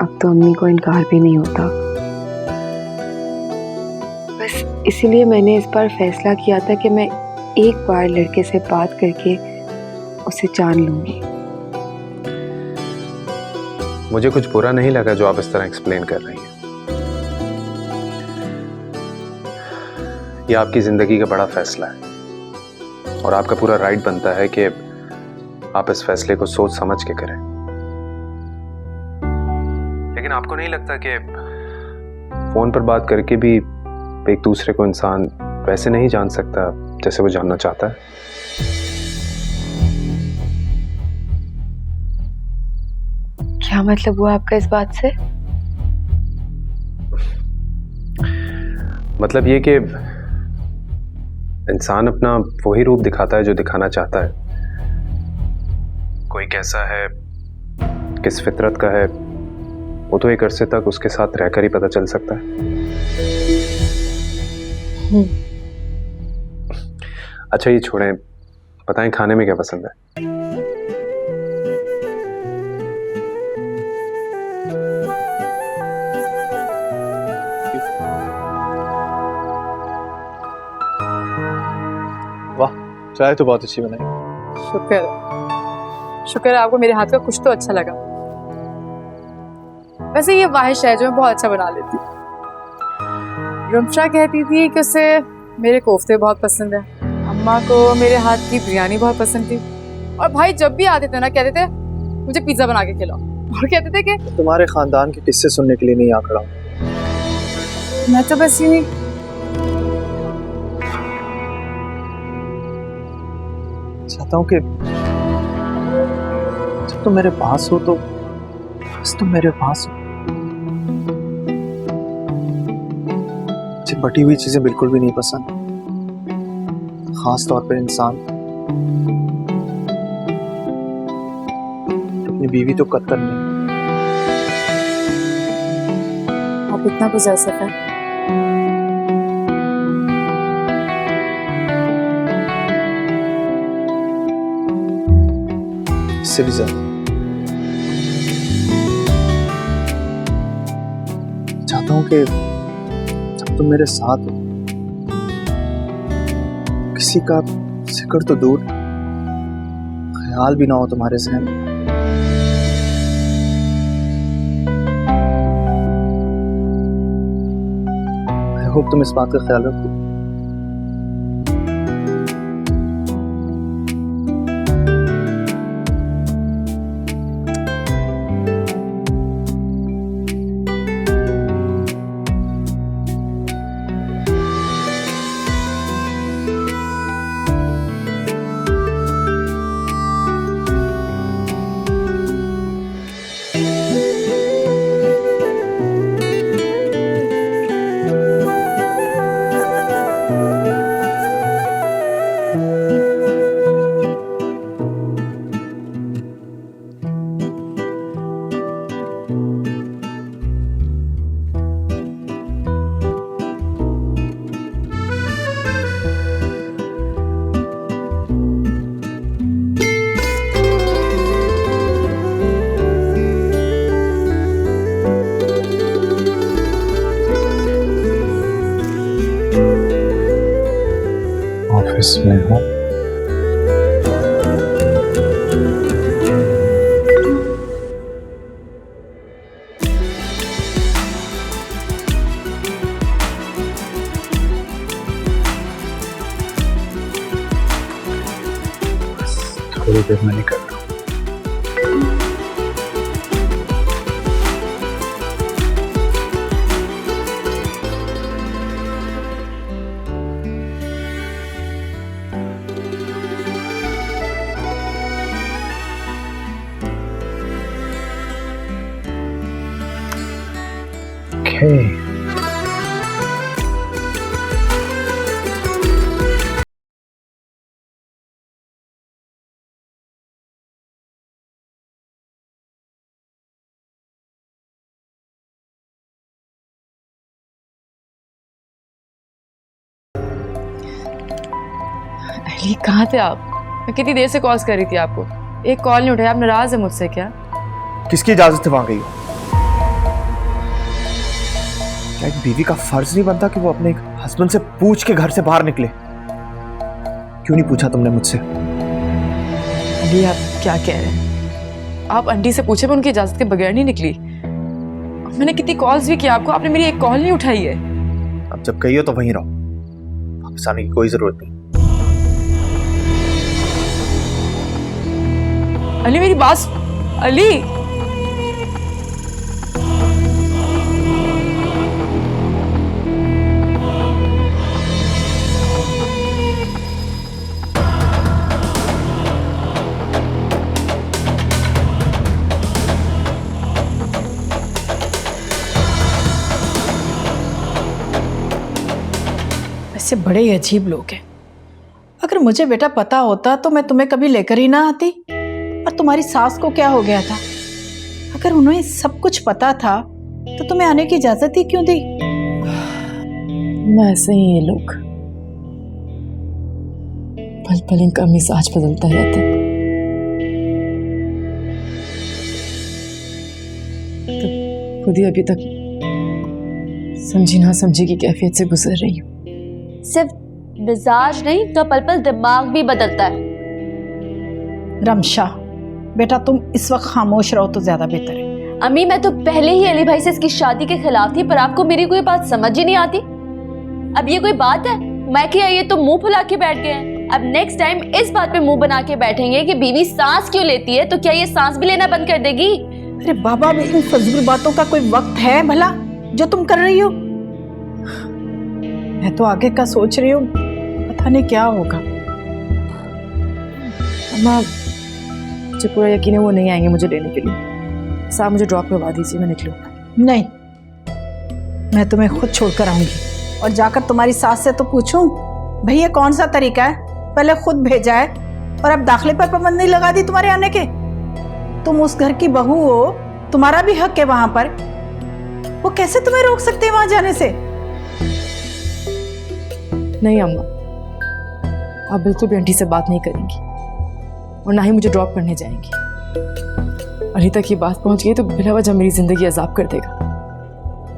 अब तो अम्मी को इनकार भी नहीं होता। बस इसीलिए मैंने इस बार फैसला किया था कि मैं एक बार लड़के से बात करके उसे जान लूंगी।
मुझे कुछ बुरा नहीं लगा जो आप इस तरह एक्सप्लेन कर रही हैं। यह आपकी जिंदगी का बड़ा फैसला है और आपका पूरा राइट बनता है कि आप इस फैसले को सोच समझ के करें। लेकिन आपको नहीं लगता कि फोन पर बात करके भी एक दूसरे को इंसान वैसे नहीं जान सकता जैसे वो जानना चाहता है?
क्या मतलब हुआ आपका इस बात से?
मतलब ये कि इंसान अपना वही रूप दिखाता है जो दिखाना चाहता है। कोई कैसा है, किस फितरत का है, वो तो एक अरसे तक उसके साथ रहकर ही पता चल सकता है। अच्छा ये छोड़ें, बताएं खाने में क्या पसंद है?
चाय तो बहुत अच्छी बनाई।
शुक्र है आपको मेरे हाथ का कुछ तो अच्छा लगा। वैसे ये वाहिश है जो मैं बहुत अच्छा बना लेती हूँ। रुमशा कहती थी कि उसे मेरे कोफ्ते बहुत पसंद है, अम्मा को मेरे हाथ की बिरयानी बहुत पसंद थी, और भाई जब भी आते थे ना कहते थे मुझे पिज्जा बना के खिलाओ, और कहते थे कि
तुम्हारे खानदान के किस्से सुनने के लिए नहीं आ खड़ा।
मैं तो बस यूं
चाहता हूँ कि जब तुम मेरे पास हो तो बस तुम मेरे पास हो। मुझे बटी हुई चीजें बिल्कुल भी नहीं पसंद, खास तौर पर इंसान। अपनी बीवी तो कत्तल नहीं।
आप इतना पोजेसिव है।
इससे भी ज्यादा चाहता हूं कि जब तुम मेरे साथ हो, किसी का जिक्र तो दूर, ख्याल भी ना हो तुम्हारे जहन में। आई होप तुम इस बात का ख्याल रखो। ऑफिस में हूँ। थोड़ी देर में निकलता हूँ। Okay.
अली कहाँ थे आप? मैं कितनी देर से कॉल्स कर रही थी आपको, एक कॉल नहीं उठाया। आप नाराज है मुझसे क्या?
किसकी इजाजत से वहां गई हो? क्या एक बीवी का फर्ज नहीं बनता कि वो अपने हस्बैंड से पूछ के घर से बाहर निकले? क्यों नहीं पूछा तुमने मुझसे?
अली आप क्या कह रहे हैं? आप आंटी से पूछे, मैं उनकी इजाजत के बगैर नहीं निकली। मैंने कितनी कॉल्स भी किया आपको, आपने मेरी एक कॉल नहीं उठाई है।
अब जब गई हो तो वहीं रहो, वापस आने की कोई जरूरत नहीं।
अली मेरी बात, अली
ऐसे बड़े ही अजीब लोग हैं। अगर मुझे बेटा पता होता तो मैं तुम्हें कभी लेकर ही ना आती। और तुम्हारी सास को क्या हो गया था? अगर उन्हें सब कुछ पता था तो तुम्हें आने की इजाजत ही क्यों दी?
ऐसे ही ये लोग पल पल इनका मिजाज बदलता रहता है। तो खुद ही अभी तक समझी ना समझी की कैफियत से गुजर रही हूँ।
सिर्फ मिजाज नहीं तो पल पल दिमाग भी बदलता है।
रमशा बेटा तुम इस वक्त खामोश रहो तो ज्यादा बेहतर है।
अम्मी मैं तो पहले ही अली भाई से इसकी शादी के खिलाफ थी, पर आपको मेरी कोई बात समझ ही नहीं आती। अब ये कोई बात है? मैं क्या ये तो मुंह फुला के बैठ गए हैं। अब नेक्स्ट टाइम इस बात पे मुंह बना के बैठेंगे कि बीवी सांस क्यों लेती है, तो क्या ये सांस भी लेना बंद कर देगी?
अरे बाबा इन फजूल बातों का कोई वक्त है भला जो तुम कर रही हो? मैं तो आगे का सोच रही हूँ, पता नहीं क्या होगा।
अम्मा मुझे पूरा यकीन है वो नहीं आएंगे मुझे लेने के लिए। साहब मुझे ड्रॉप करवा दीजिए, मैं निकलूँ।
नहीं, मैं तुम्हें खुद छोड़कर आऊंगी और जाकर तुम्हारी सास से तो पूछूं भाई ये कौन सा तरीका है, पहले खुद भेजा है और अब दाखिले पर पाबंदी लगा दी तुम्हारे आने के। तुम उस घर की बहू हो, तुम्हारा भी हक है वहां पर। वो कैसे तुम्हें रोक सकते हैं वहां जाने से?
नहीं अम्मा, आप बिल्कुल भी आंटी से बात नहीं करेंगी और ना ही मुझे ड्रॉप करने जाएंगी। अली तक ये बात पहुंच गई तो बिला वजह मेरी जिंदगी अजाब कर देगा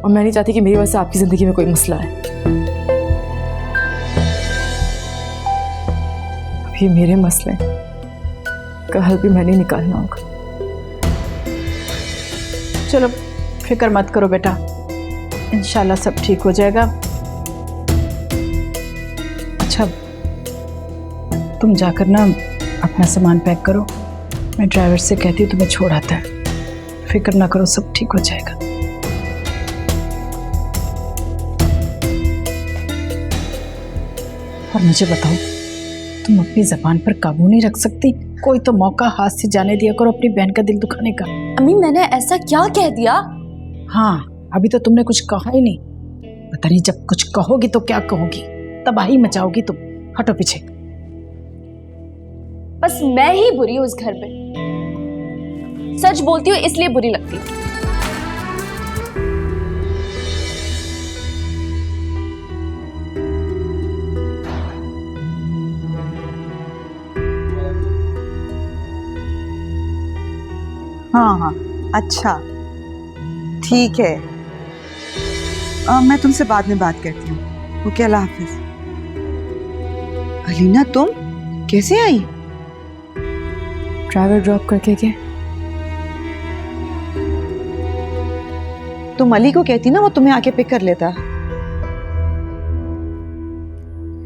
और मैं नहीं चाहती कि मेरी वजह से आपकी जिंदगी में कोई मसला है। अब ये मेरे मसले का हल भी मैंने निकालना होगा।
चलो फिक्र मत करो बेटा, इंशाल्लाह सब ठीक हो जाएगा। अच्छा तुम जाकर ना अपना सामान पैक करो, मैं ड्राइवर से कहती हूँ तुम्हें छोड़ आता है। फिक्र ना करो, सब ठीक हो जाएगा। और मुझे बताओ, तुम अपनी जबान पर काबू नहीं रख सकती? कोई तो मौका हाथ से जाने दिया करो अपनी बहन का दिल दुखाने का।
अम्मी मैंने ऐसा क्या कह दिया?
हाँ, अभी तो तुमने कुछ कहा ही नहीं। पता नहीं जब कुछ कहोगी तो क्या कहोगी, तबाही मचाओगी तुम। हटो पीछे।
बस मैं ही बुरी हूँ इस घर में, सच बोलती हूँ इसलिए बुरी लगती है।
हाँ हाँ, अच्छा ठीक है। मैं तुमसे बाद में बात करती हूँ। ओके, अल्लाह हाफिज। अलीना तुम कैसे आई?
ड्राइवर ड्रॉप करके गए।
तुम अली को कहती ना, वो तुम्हें आके पिक कर लेता।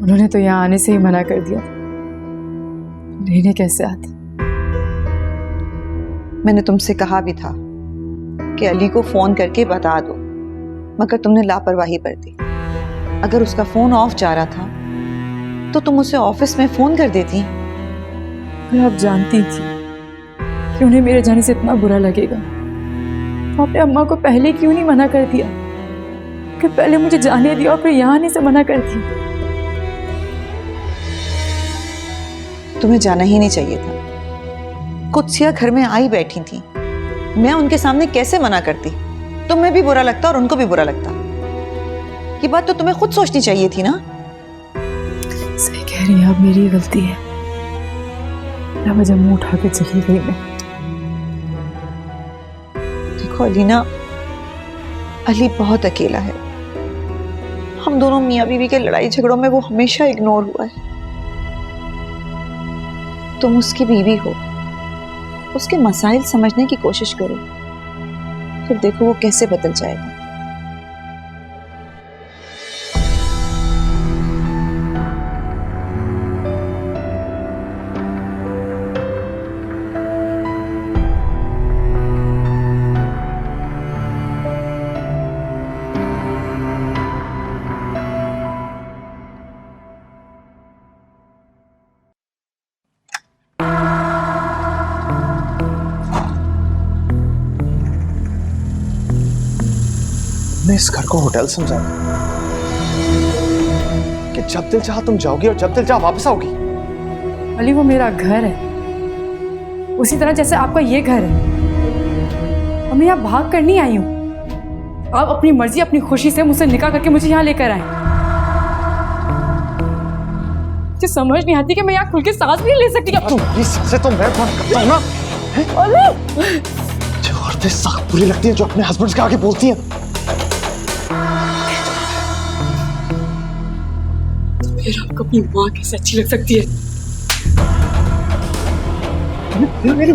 उन्होंने तो यहाँ आने से ही मना कर दिया, लेने कैसे आते?
मैंने तुमसे कहा भी था कि अली को फोन करके बता दो, मगर तुमने लापरवाही बरती। अगर उसका फोन ऑफ जा रहा था तो तुम उसे ऑफिस में फोन कर देती।
आप जानती थी कि उन्हें मेरे जाने से इतना बुरा लगेगा, तो आपने अम्मा को पहले क्यों नहीं मना कर दिया कि पहले मुझे जाने दिया और फिर यहाँ आने से मना करती?
तुम्हें जाना ही नहीं चाहिए था। कुत्सिया घर में आई बैठी थी, मैं उनके सामने कैसे मना करती? तुम्हें भी बुरा लगता और उनको भी बुरा लगता। ये बात तो तुम्हें खुद सोचनी चाहिए थी ना।
सही कह रही है, अब मेरी गलती है। ना वजह मुंह उठा के चली गई मैं।
देखो अलीना, अली बहुत अकेला है। हम दोनों मियाँ बीवी के लड़ाई झगड़ों में वो हमेशा इग्नोर हुआ है। तुम उसकी बीवी हो, उसके मसाइल समझने की कोशिश करो, फिर देखो वो कैसे बदल जाएगा।
मैं इस घर को होटल समझा कि जब दिल चाहा तुम जाओगी और जब दिल चाहा वापस आओगी।
अली वो मेरा घर है, उसी तरह जैसे आपका ये घर है। और मैं यहाँ भाग कर नहीं आई हूँ। आप अपनी मर्जी अपनी खुशी से मुझसे निकाह करके मुझे यहाँ लेकर आए। मुझे समझ नहीं आती कि मैं यहाँ खुल के सांस भी नहीं ले सकती।
ये सांसें तो मैं बंद करता हूँ ना। जो औरतें सख्त बुरी लगती हैं जो अपने हस्बैंड के आगे बोलती हैं।
फिर आपको अपनी माँ कैसे अच्छी लग सकती है?
मेरी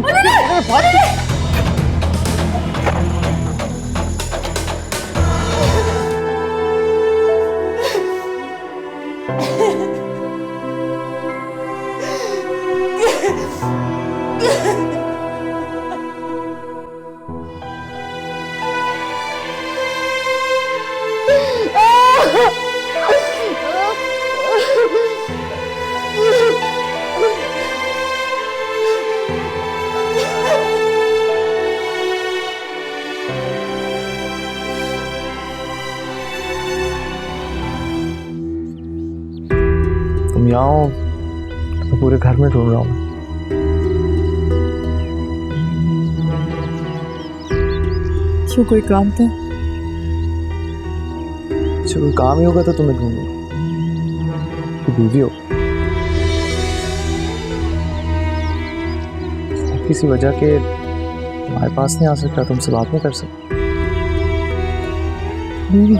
तुम यहाँ हो तो पूरे घर में ढूंढ रहा हूँ।
क्यों, कोई काम था?
मुझे कोई काम ही होगा तो तुम्हें ढूंढूंगा। तो बीवी हो, किसी वजह के तुम्हारे पास नहीं आ सकता, तुमसे बात नहीं कर सकता। बीवी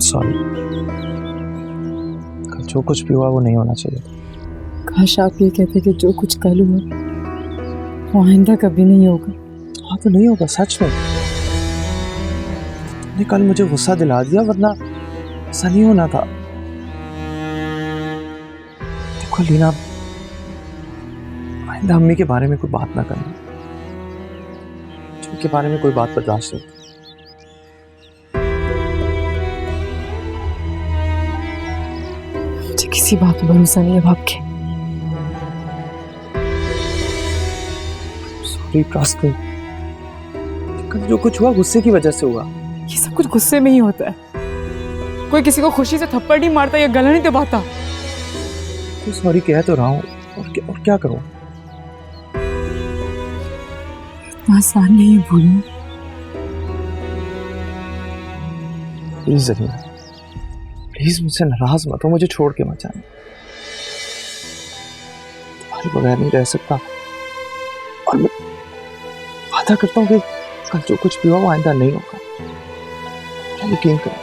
सॉरी, कल जो कुछ भी हुआ वो नहीं होना चाहिए।
काश आप ये कहते कि जो कुछ कल हुआ वो आइंदा कभी नहीं होगा।
हाँ तो नहीं होगा, सच में। तुमने कल मुझे गुस्सा दिला दिया, वरना ऐसा नहीं होना था। देखो लीना, आइंदा अम्मी के बारे में कोई बात ना करना, उनके बारे में कोई बात बर्दाश्त नहीं।
मुझे किसी बात पर भरोसा नहीं है आपके।
सॉरी ट्रस्ट मी, कल जो कुछ हुआ गुस्से की वजह से हुआ।
ये सब कुछ गुस्से में ही होता है। कोई किसी को खुशी से थप्पड़ नहीं मारता या गला नहीं दबाता।
तो सॉरी कह तो रहा हूँ, और क्या करूँ।
इतना आसान नहीं भूलूं।
प्लीज जमीन, प्लीज मुझसे नाराज मत हो, मुझे छोड़ के मत जाना। तुम्हारे बगैर नहीं रह सकता, और मैं वादा करता हूँ कि कल जो कुछ भी हुआ वो आइंदा नहीं होगा। यकीन करो।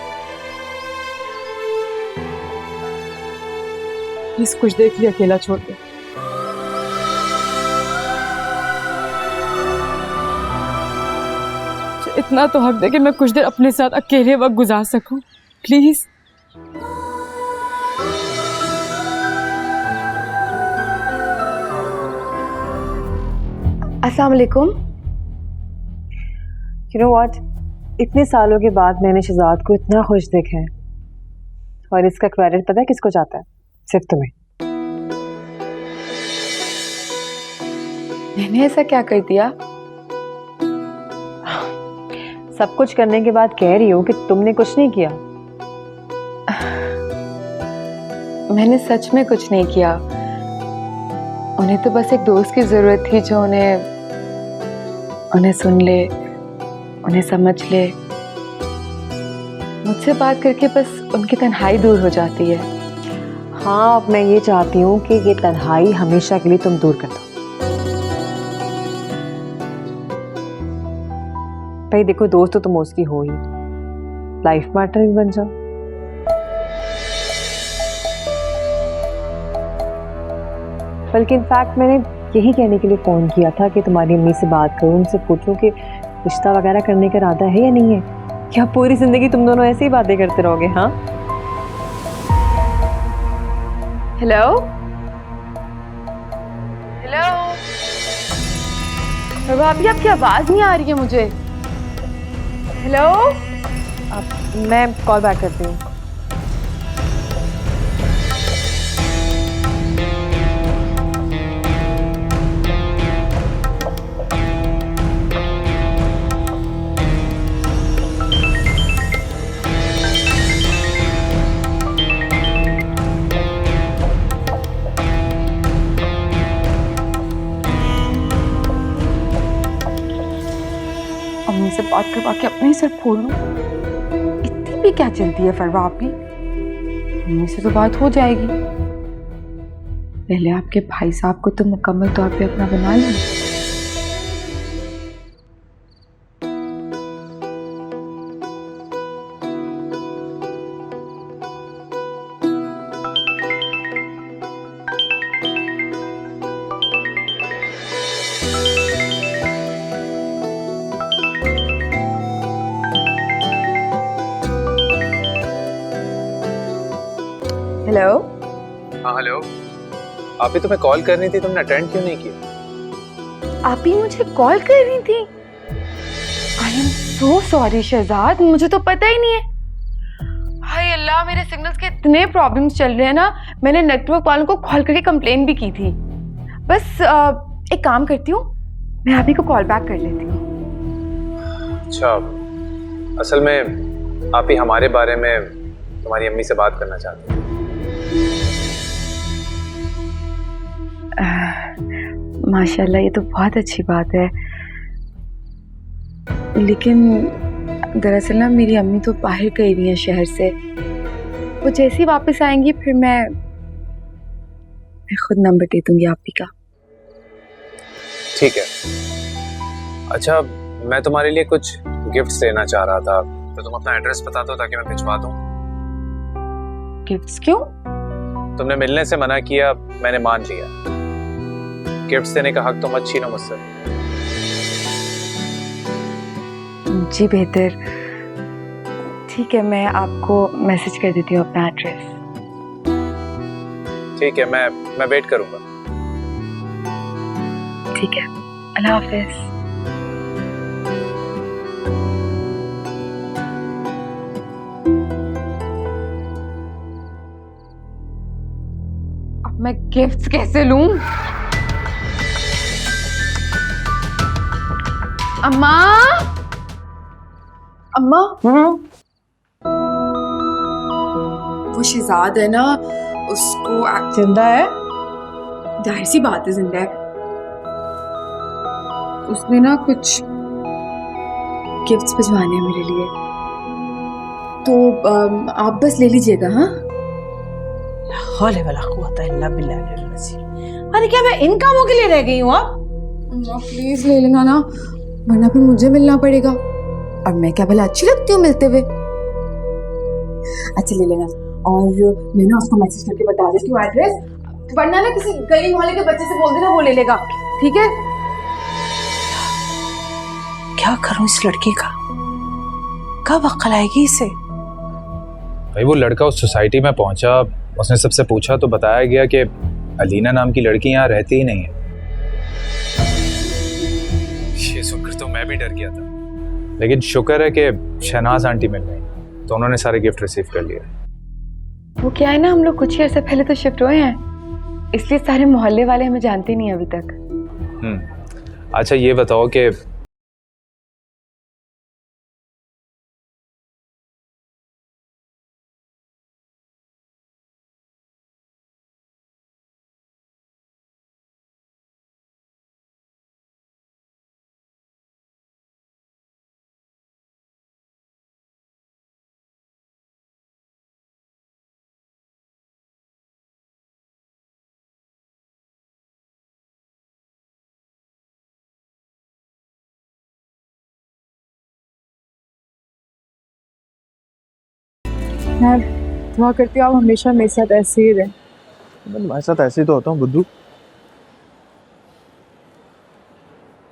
प्लीज कुछ देर के लिए अकेला छोड़ दो। इतना तो हक दे कि मैं कुछ देर अपने साथ अकेले वक्त गुजार सकूं, प्लीज।
अस्सलाम वालेकुम।
You know what? इतने सालों के बाद मैंने शहजाद को इतना खुश देखा है, और इसका क्रेडिट पता है किसको जाता है? सिर्फ तुम्हें।
मैंने ऐसा क्या कर दिया?
सब कुछ करने के बाद कह रही हो कि तुमने कुछ नहीं किया।
मैंने सच में कुछ नहीं किया। उन्हें तो बस एक दोस्त की जरूरत थी जो उन्हें सुन ले, उन्हें समझ ले। मुझसे बात करके बस उनकी तन्हाई दूर हो जाती है।
हाँ, अब मैं ये चाहती हूँ कि ये तन्हाई हमेशा के लिए तुम दूर कर दो। भाई देखो, दोस्त तो तुम उसकी हो ही, लाइफ पार्टनर भी बन जाओ। बल्कि इनफैक्ट मैंने यही कहने के लिए फ़ोन किया था कि तुम्हारी अम्मी से बात करो, उनसे पूछो कि रिश्ता वगैरह करने का इरादा है या नहीं है। क्या पूरी ज़िंदगी तुम दोनों ऐसे ही बातें करते रहोगे? हाँ।
हेलो हेलो, भाभी आपकी आवाज़ नहीं आ रही है मुझे। हेलो,
अब मैं कॉल बैक करती हूँ।
अम्मी से बात करवा के अपने ही सर फोड़ लूं। इतनी भी क्या जल्दी है फरवा आपकी? अम्मी से तो बात हो जाएगी। पहले आपके भाई साहब को तो मुकम्मल तौर पे अपना बना लें। हेलो।
हाँ हेलो, आप ही तुम्हें कॉल करनी थी, तुमने अटेंड क्यों नहीं किया?
आप ही मुझे कॉल कर रही थी? I am so sorry Shahzad, मुझे तो पता ही नहीं है। हाय अल्लाह, मेरे सिग्नल्स के इतने प्रॉब्लम्स चल रहे हैं ना, मैंने नेटवर्क वालों को कॉल करके कंप्लेन भी की थी। बस एक काम करती हूँ, मैं आप ही को कॉल बैक कर लेती हूँ।
अच्छा, असल में आप ही हमारे बारे में तुम्हारी अम्मी से बात करना चाहती हैं।
माशाल्लाह, ये तो बहुत अच्छी बात है। लेकिन दरअसल ना मेरी अम्मी तो बाहर गई हुई हैं शहर से। वो जैसे ही वापस आएंगी फिर मैं खुद नंबर दे दूंगी आप ही का।
ठीक है। अच्छा, मैं तुम्हारे लिए कुछ गिफ्ट्स देना चाह रहा था, तो तुम अपना एड्रेस बता दो ताकि मैं भिजवा दूं।
गिफ्ट्स क्यों?
तुमने मिलने से मना किया, मैंने मान लिया। गिफ्ट्स देने का हक तुम अच्छी ना मुझसे।
जी बेहतर, ठीक है, मैं आपको मैसेज कर देती हूँ अपना एड्रेस।
ठीक है, मैं वेट करूंगा।
ठीक है, अल्लाह हाफिज। अब मैं गिफ्ट्स कैसे लूं? अम्मा, अम्मा, वो शहजाद है ना, उसको
जिंदा है?
जाहिर सी बात है जिंदा है। उसने ना कुछ गिफ्ट्स भिजवाने हैं मेरे लिए, तो आप बस ले लीजिएगा। हाँ,
हौले वला कुव्वता इल्ला बिल्लाहिल अज़ीम। अरे क्या मैं इन कामों के लिए रह गई हूँ अब?
प्लीज ले लेना ना, वरना फिर मुझे मिलना पड़ेगा, और मैं क्या भला अच्छी लगती हूँ मिलते हुए? अच्छा ले लेना, और मैं ना उसको मैसेज करके बता देती हूँ एड्रेस, वरना ना किसी गली मोहल्ले के बच्चे से बोल देना, वो ले लेगा। ठीक है?
क्या करूं इस लड़की का? कब अक्ल आएगी इसे?
भाई वो लड़का उस सोसाइटी में पहुंचा, उसने सबसे पूछा तो बताया गया कि अलीना नाम की लड़की यहाँ रहती ही नहीं है। ये सुनकर तो मैं भी डर गया था, लेकिन शुक्र है कि शहनाज आंटी मिल गई, तो उन्होंने सारे गिफ्ट रिसीव कर लिए।
वो क्या है ना, हम लोग कुछ ही अर्से पहले तो शिफ्ट हुए हैं, इसलिए सारे मोहल्ले वाले हमें जानते नहीं अभी तक।
अच्छा ये बताओ कि
मैं दुआ करती हूँ आप हमेशा मेरे साथ ऐसे ही रहें।
मैं तुम्हारे साथ ऐसे ही तो होता हूँ बुद्धू।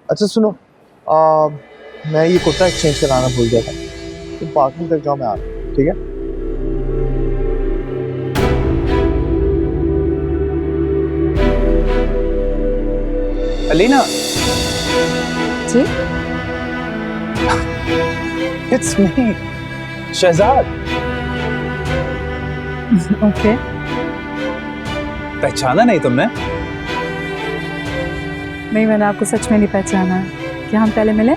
अच्छा सुनो, मैं ये कुर्ता एक्सचेंज कराना भूल गया था, तुम पार्किंग तक जाओ, मैं आ रहा हूँ। ठीक है?
अलीना।
जी?
It's me, Shahzad.
ओके।
पहचाना नहीं तुमने?
नहीं, मैंने आपको सच में नहीं पहचाना है। क्या हम पहले मिले?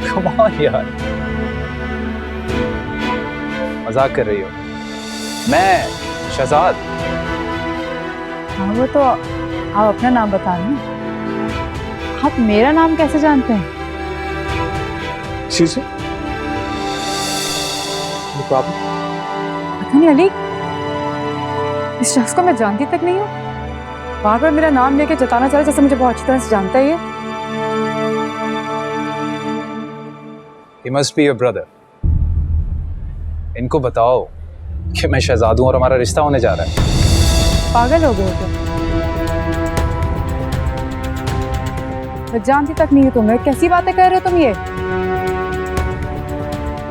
कम ऑन यार, मजाक कर रही हो? मैं शहजाद।
हाँ वो तो आप अपना नाम बता रहे हैं, आप मेरा नाम कैसे जानते हैं?
शीशे
पता नहीं अली, इस शख्स को मैं जानती तक नहीं हूँ, बार बार मेरा नाम लेके जताना चाह रहा जैसे मुझे बहुत अच्छी तरह से जानता है ये।
He must be your brother. इनको बताओ कि मैं शहजाद हूं और हमारा रिश्ता होने जा रहा है।
पागल हो गए हो तुम? मैं जानती तक नहीं हूँ तुम्हें, कैसी बातें कर रहे हो तुम ये?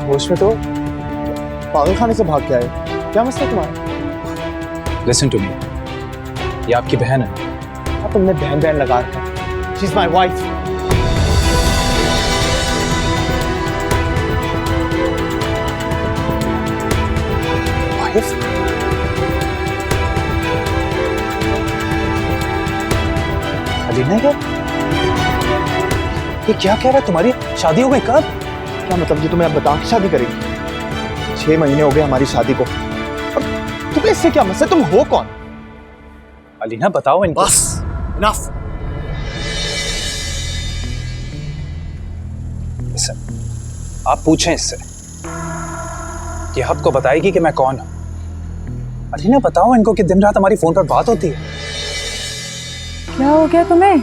होश में तो पागल खाने से भाग के आए, क्या मसला तुम्हारा?
Listen to me. ये आपकी बहन है।
हाँ, तुमने बहन बहन लगा रखा। She's my wife. Wife? Alina क्या? ये क्या कह रहा है? तुम्हारी शादी हो गई कब? क्या मतलब जी तुम्हें अब बता के शादी करेगी? 6 महीने हो गए हमारी शादी को। और तुम्हें इससे क्या मसला? तुम हो कौन?
अलीना बताओ इनको।
बस Enough.
आप पूछें इससे, ये आपको बताएगी कि मैं कौन हूं। अलीना बताओ इनको कि दिन रात हमारी फोन पर बात होती है।
क्या हो गया तुम्हें?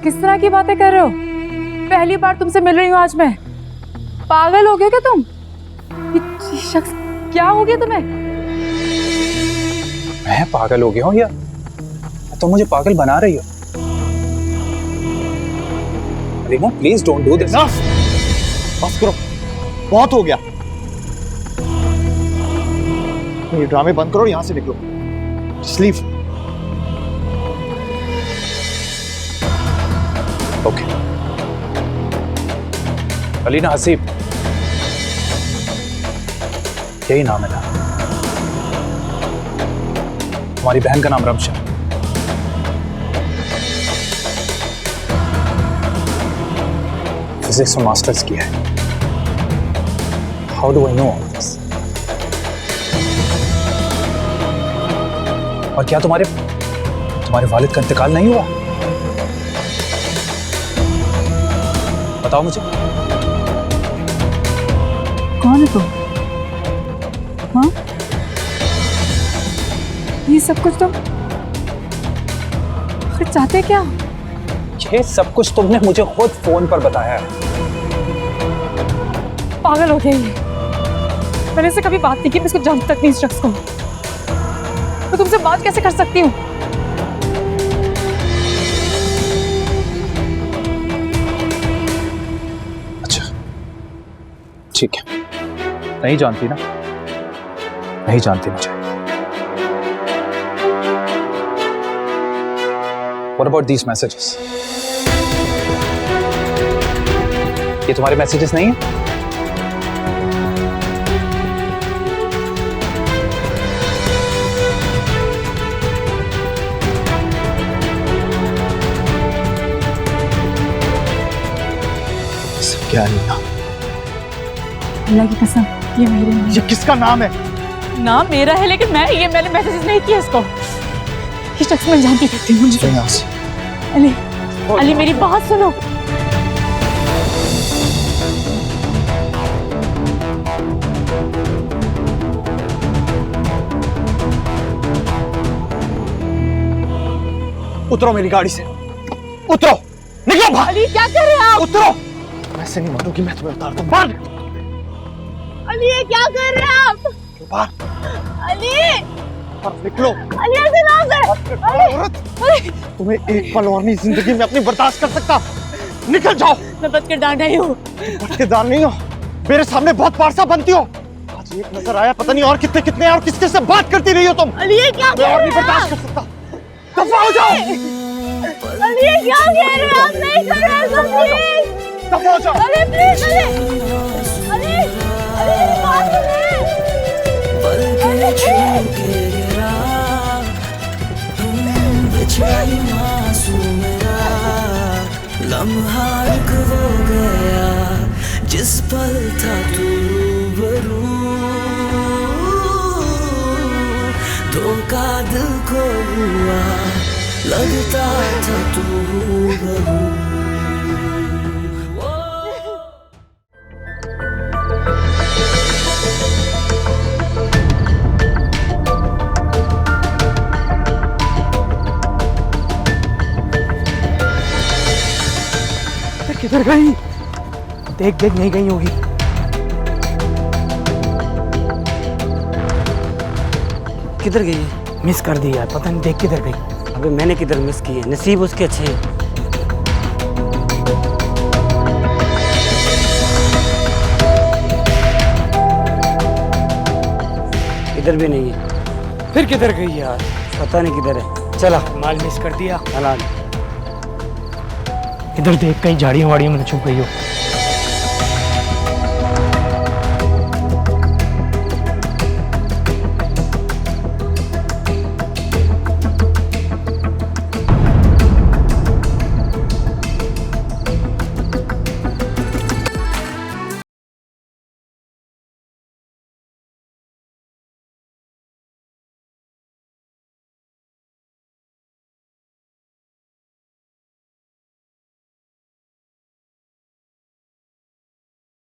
किस तरह की बातें कर रहे हो? पहली बार तुमसे मिल रही हूँ आज मैं। पागल हो गए क्या तुम? ये शख्स, क्या हो गया तुम्हें?
मैं पागल हो गया हूँ या तुम मुझे पागल बना रही हो? Alina please don't do this.
बस करो, बहुत हो गया। ये ड्रामे बंद करो, यहां से निकलो। स्लीव।
ओके। अलीना हसीब, यही नाम है ना? हमारी बहन का नाम रमशा। फिजिक्स में मास्टर्स किया है। How do I know all this? और क्या तुम्हारे वालिद का इंतकाल नहीं हुआ? बताओ मुझे।
कौन है तुम? हाँ? ये सब कुछ तुम आखिर चाहते क्या?
ये सब कुछ तुमने मुझे खुद फोन पर बताया है।
पागल हो गया ये। मैंने इससे कभी बात नहीं की, मैं इसको जानती तक नहीं इस शख्स को। तो तुमसे बात कैसे कर सकती हूँ?
अच्छा ठीक है, नहीं जानती ना? नहीं जानती मुझे। What about these messages? ये तुम्हारे मैसेजेस नहीं है?
क्या है?
अल्लाह की कसम, ये मेरे नहीं।
ये किसका नाम है?
नाम मेरा है, लेकिन मैंने मैसेजेस नहीं किया इसको। ये शख्स मैं जानती थी मुझे। अली मेरी बात सुनो।
उतरो मेरी गाड़ी से, उतरो, निकलो बाहर।
अली क्या कर रहे हैं आप?
उतरो। ऐसे नहीं मारूंगी मैं तुम्हें, उतारता हूँ बाहर।
अली ये क्या कर रहे हैं आप?
बाहर
अली,
निकलो।
अली ऐसे ना कर।
औरत, तुम्हें एक पल और नहीं जिंदगी में अपनी बर्दाश्त कर सकता। निकल जाओ।
मैं बदकिरदार नहीं हूँ।
बदकिरदार नहीं हो, मेरे सामने बहुत पारसा बनती हो। आज एक नजर आया, पता नहीं और कितने कितने और किसके से बात करती रही हो तुम।
अली ये क्या
मैं और नहीं बर्दाश्त कर सकता। दफा हो जाओ।
अली ये क्या कह रहे हैं आप? नहीं कर रहे हैं प्लीज।
दफा हो जाओ।
अली प्लीज, अली मेरी बात सुनिए।
लम्हा रुक वो गया जिस पल था तू रूबरू, धोखा दिल को हुआ लगता था तू रूबरू।
किधर गई? देख देख नहीं गई होगी।
किधर गई है?
मिस कर दी यार, पता नहीं देख किधर गई।
अबे मैंने किधर मिस की है? नसीब उसके अच्छे हैं। इधर भी नहीं है।
फिर किधर गई यार?
पता नहीं किधर है। चला,
माल मिस कर दिया।
चला
इधर देख, कहीं झाड़ियों वाड़ियों में छुप गई हो।